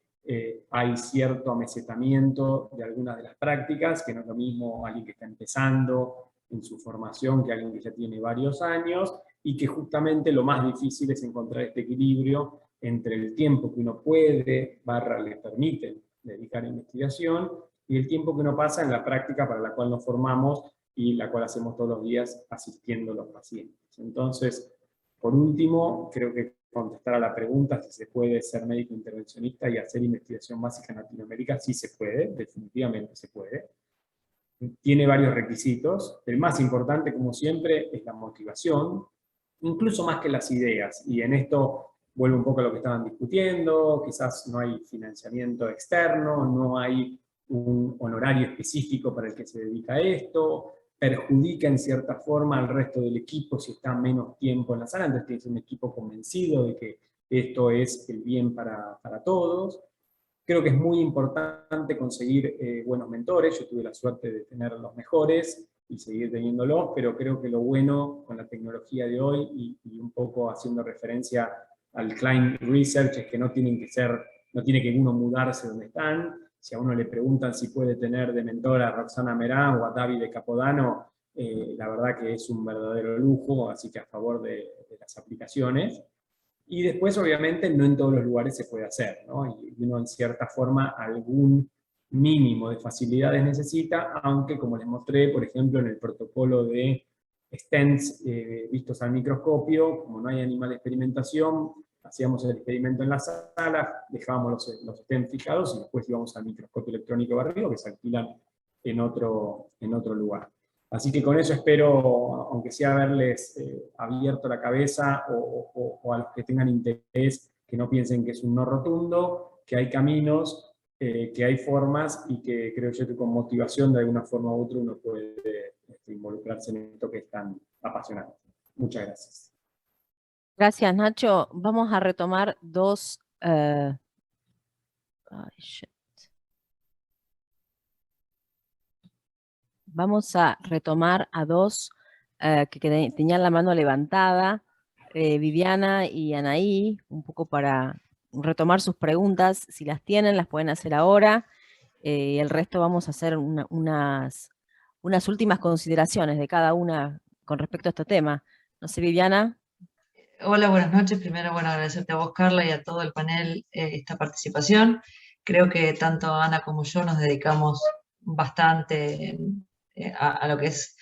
hay cierto amesetamiento de algunas de las prácticas, que no es lo mismo alguien que está empezando en su formación que alguien que ya tiene varios años, y que justamente lo más difícil es encontrar este equilibrio entre el tiempo que uno puede, le permite dedicar a investigación, y el tiempo que uno pasa en la práctica para la cual nos formamos y la cual hacemos todos los días asistiendo a los pacientes. Entonces, por último, creo que contestar a la pregunta si se puede ser médico intervencionista y hacer investigación básica en Latinoamérica, sí se puede, definitivamente se puede. Tiene varios requisitos. El más importante, como siempre, es la motivación, incluso más que las ideas. Y en esto vuelvo un poco a lo que estaban discutiendo, quizás no hay financiamiento externo, no hay un honorario específico para el que se dedica a esto, perjudica en cierta forma al resto del equipo si está menos tiempo en la sala, entonces tienes un equipo convencido de que esto es el bien para todos. Creo que es muy importante conseguir buenos mentores. Yo tuve la suerte de tener los mejores y seguir teniéndolos, pero creo que lo bueno con la tecnología de hoy y un poco haciendo referencia al Klein Research es que no tiene que uno mudarse donde están. Si a uno le preguntan si puede tener de mentor a Roxana Merán o a Davide Capodano, la verdad que es un verdadero lujo, así que a favor de las aplicaciones. Y después, obviamente, no en todos los lugares se puede hacer, ¿no? Y uno, en cierta forma, algún mínimo de facilidades necesita, aunque, como les mostré, por ejemplo, en el protocolo de stents vistos al microscopio, como no hay animal de experimentación, hacíamos el experimento en la sala, dejábamos los stents fijados y después íbamos al microscopio electrónico barrido, que se alquilan en otro lugar. Así que con eso espero, aunque sea haberles abierto la cabeza o a los que tengan interés, que no piensen que es un no rotundo, que hay caminos, que hay formas y que creo yo que con motivación de alguna forma u otra uno puede involucrarse en esto que es tan apasionante. Muchas gracias. Gracias, Nacho. Vamos a retomar dos... Vamos a retomar a dos que tenían la mano levantada, Viviana y Anaí, un poco para retomar sus preguntas. Si las tienen, las pueden hacer ahora. El resto vamos a hacer unas últimas consideraciones de cada una con respecto a este tema. No sé, Viviana. Hola, buenas noches. Primero, bueno, agradecerte a vos, Carla, y a todo el panel esta participación. Creo que tanto Ana como yo nos dedicamos bastante a lo que es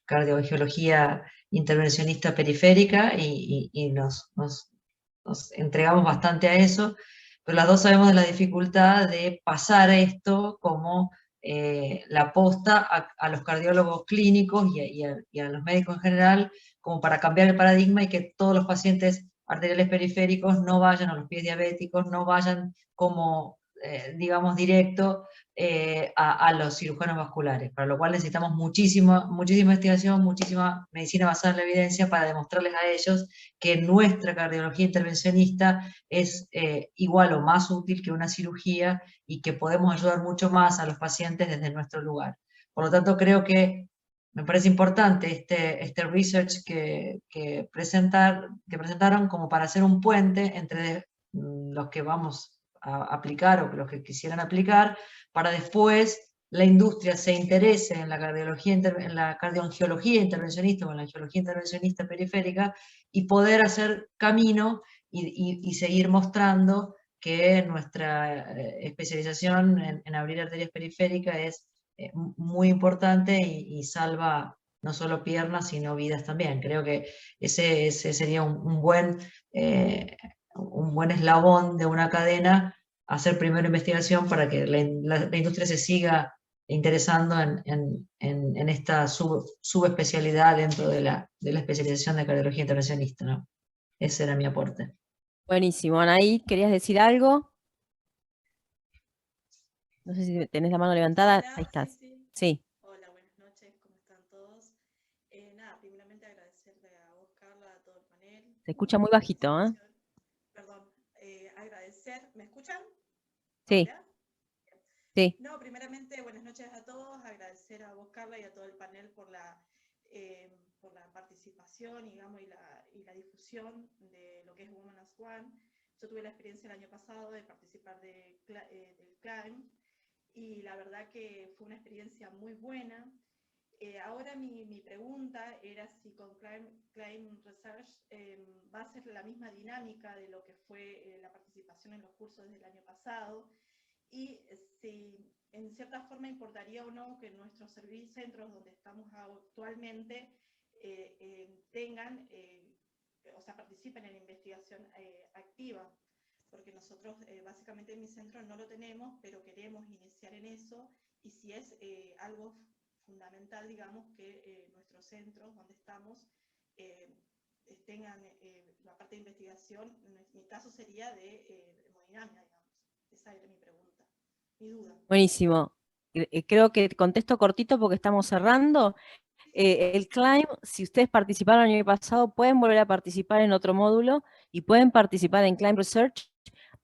cardiología intervencionista periférica y nos entregamos bastante a eso, pero las dos sabemos de la dificultad de pasar esto como la posta a los cardiólogos clínicos y a los médicos en general, como para cambiar el paradigma y que todos los pacientes arteriales periféricos no vayan, a los pies diabéticos, no vayan como, digamos, directo a los cirujanos vasculares, para lo cual necesitamos muchísima investigación, muchísima medicina basada en la evidencia para demostrarles a ellos que nuestra cardiología intervencionista es igual o más útil que una cirugía y que podemos ayudar mucho más a los pacientes desde nuestro lugar. Por lo tanto, creo que me parece importante este research que presentaron como para hacer un puente entre los que vamos a aplicar o los que quisieran aplicar, para después la industria se interese en la cardiología, en la cardioangiología intervencionista o en la angiología intervencionista periférica y poder hacer camino y seguir mostrando que nuestra especialización en abrir arterias periféricas es muy importante y salva no solo piernas, sino vidas también. Creo que ese sería un buen eslabón de una cadena, hacer primero investigación para que la industria se siga interesando en esta subespecialidad dentro de la especialización de cardiología intervencionista, ¿no? Ese era mi aporte. Buenísimo. Anaí, ¿querías decir algo? No sé si tenés la mano levantada. Hola, ahí estás. Sí. Sí. Hola, buenas noches, ¿cómo están todos? Nada, primeramente agradecerle a vos, Carla, a todo el panel. Se escucha muy bajito, ¿eh? Perdón, agradecer, ¿me escuchan? Sí. ¿Ahora? Sí. No, primeramente, buenas noches a todos, agradecer a vos, Carla, y a todo el panel por la participación, digamos, y la difusión de lo que es Women as One. Yo tuve la experiencia el año pasado de participar del CLIMB, y la verdad que fue una experiencia muy buena. Ahora mi pregunta era si con Climate Research va a ser la misma dinámica de lo que fue la participación en los cursos desde el año pasado, y si en cierta forma importaría o no que nuestros centros donde estamos actualmente tengan, o sea, participen en investigación activa, porque nosotros básicamente en mi centro no lo tenemos, pero queremos iniciar en eso, y si es algo fundamental, digamos, que nuestros centros donde estamos tengan la parte de investigación. En mi caso sería de hemodinamia, digamos. Esa era mi pregunta, mi duda. Buenísimo. Creo que contesto cortito porque estamos cerrando. El CLIME, si ustedes participaron el año pasado, pueden volver a participar en otro módulo y pueden participar en CLIME Research,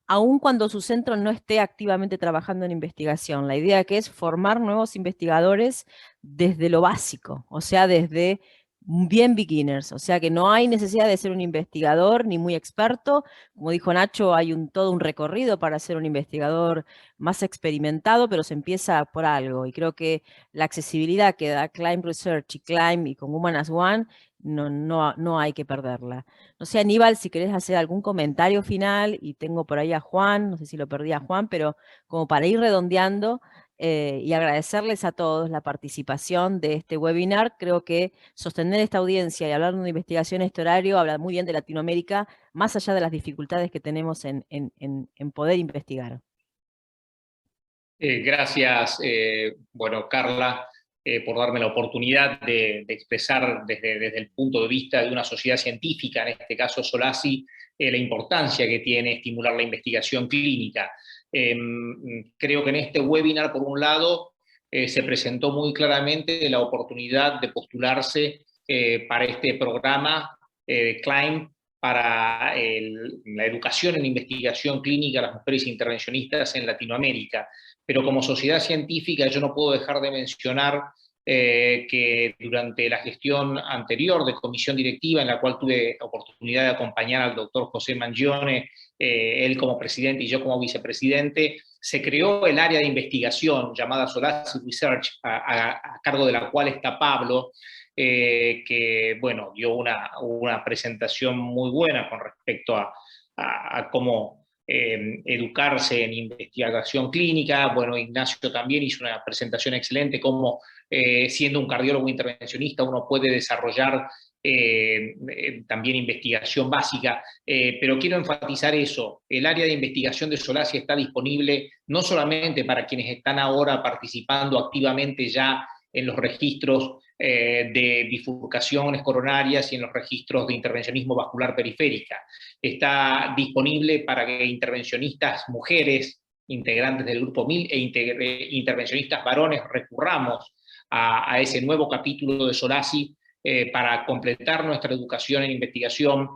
aun cuando su centro no esté activamente trabajando en investigación. La idea que es formar nuevos investigadores desde lo básico, o sea, desde bien beginners, o sea que no hay necesidad de ser un investigador ni muy experto. Como dijo Nacho, hay todo un recorrido para ser un investigador más experimentado, pero se empieza por algo, y creo que la accesibilidad que da Climb Research y Climb y con Women as One no hay que perderla. No sé, Aníbal, si querés hacer algún comentario final, y tengo por ahí a Juan, no sé si lo perdí a Juan, pero como para ir redondeando y agradecerles a todos la participación de este webinar. Creo que sostener esta audiencia y hablar de una investigación en este horario habla muy bien de Latinoamérica, más allá de las dificultades que tenemos en poder investigar. Gracias, bueno, Carla, por darme la oportunidad de expresar desde el punto de vista de una sociedad científica, en este caso Solasi, la importancia que tiene estimular la investigación clínica. Creo que en este webinar, por un lado, se presentó muy claramente la oportunidad de postularse para este programa de CLIME para la educación en investigación clínica de las mujeres intervencionistas en Latinoamérica. Pero como sociedad científica yo no puedo dejar de mencionar que durante la gestión anterior de comisión directiva, en la cual tuve oportunidad de acompañar al doctor José Mangione, él como presidente y yo como vicepresidente, se creó el área de investigación llamada Solasi Research, a cargo de la cual está Pablo, que bueno, dio una presentación muy buena con respecto a cómo educarse en investigación clínica. Bueno, Ignacio también hizo una presentación excelente, cómo siendo un cardiólogo intervencionista uno puede desarrollar también investigación básica, pero quiero enfatizar eso. El área de investigación de Solasi está disponible no solamente para quienes están ahora participando activamente ya en los registros de bifurcaciones coronarias y en los registros de intervencionismo vascular periférica. Está disponible para que intervencionistas mujeres, integrantes del grupo 1000, e intervencionistas varones recurramos a ese nuevo capítulo de Solasi para completar nuestra educación en investigación,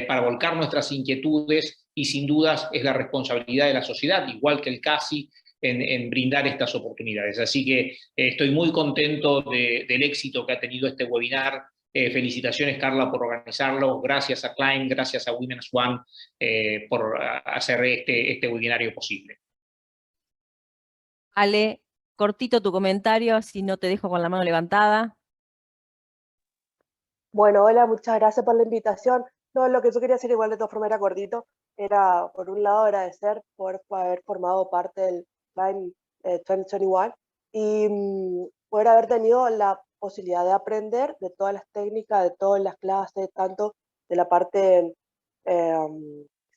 para volcar nuestras inquietudes, y sin dudas es la responsabilidad de la sociedad, igual que el CASI, en brindar estas oportunidades. Así que estoy muy contento del éxito que ha tenido este webinar. Felicitaciones, Carla, por organizarlo. Gracias a Klein, gracias a Women as One por hacer este webinario posible. Ale, cortito tu comentario, si no te dejo con la mano levantada. Bueno, hola, muchas gracias por la invitación. No, lo que yo quería decir, igual de todas formas era cortito, era por un lado agradecer por haber formado parte del Climb 2021 y poder haber tenido la posibilidad de aprender de todas las técnicas, de todas las clases, tanto de la parte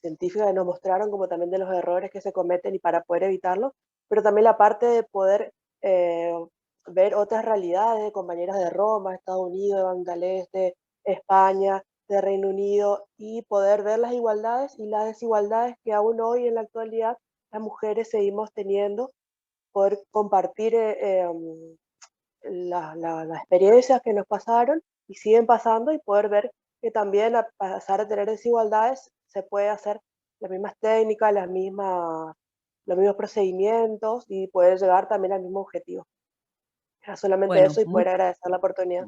científica que nos mostraron, como también de los errores que se cometen y para poder evitarlos, pero también la parte de poder ver otras realidades de compañeras de Roma, Estados Unidos, de Bangladesh, de España, de Reino Unido, y poder ver las igualdades y las desigualdades que aún hoy en la actualidad las mujeres seguimos teniendo, poder compartir las experiencias que nos pasaron y siguen pasando, y poder ver que también a pesar de tener desigualdades se puede hacer las mismas técnicas, los mismos procedimientos, y poder llegar también al mismo objetivo. Era solamente Bueno, eso, y poder agradecer la oportunidad.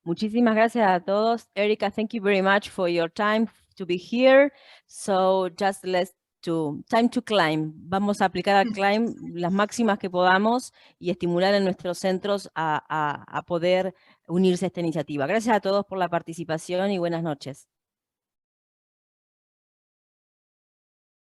Muchísimas gracias a todos. Erica, thank you very much for your time to be here. So just let's time to climb. Vamos a aplicar al climb las máximas que podamos y estimular en nuestros centros a poder unirse a esta iniciativa. Gracias a todos por la participación y buenas noches.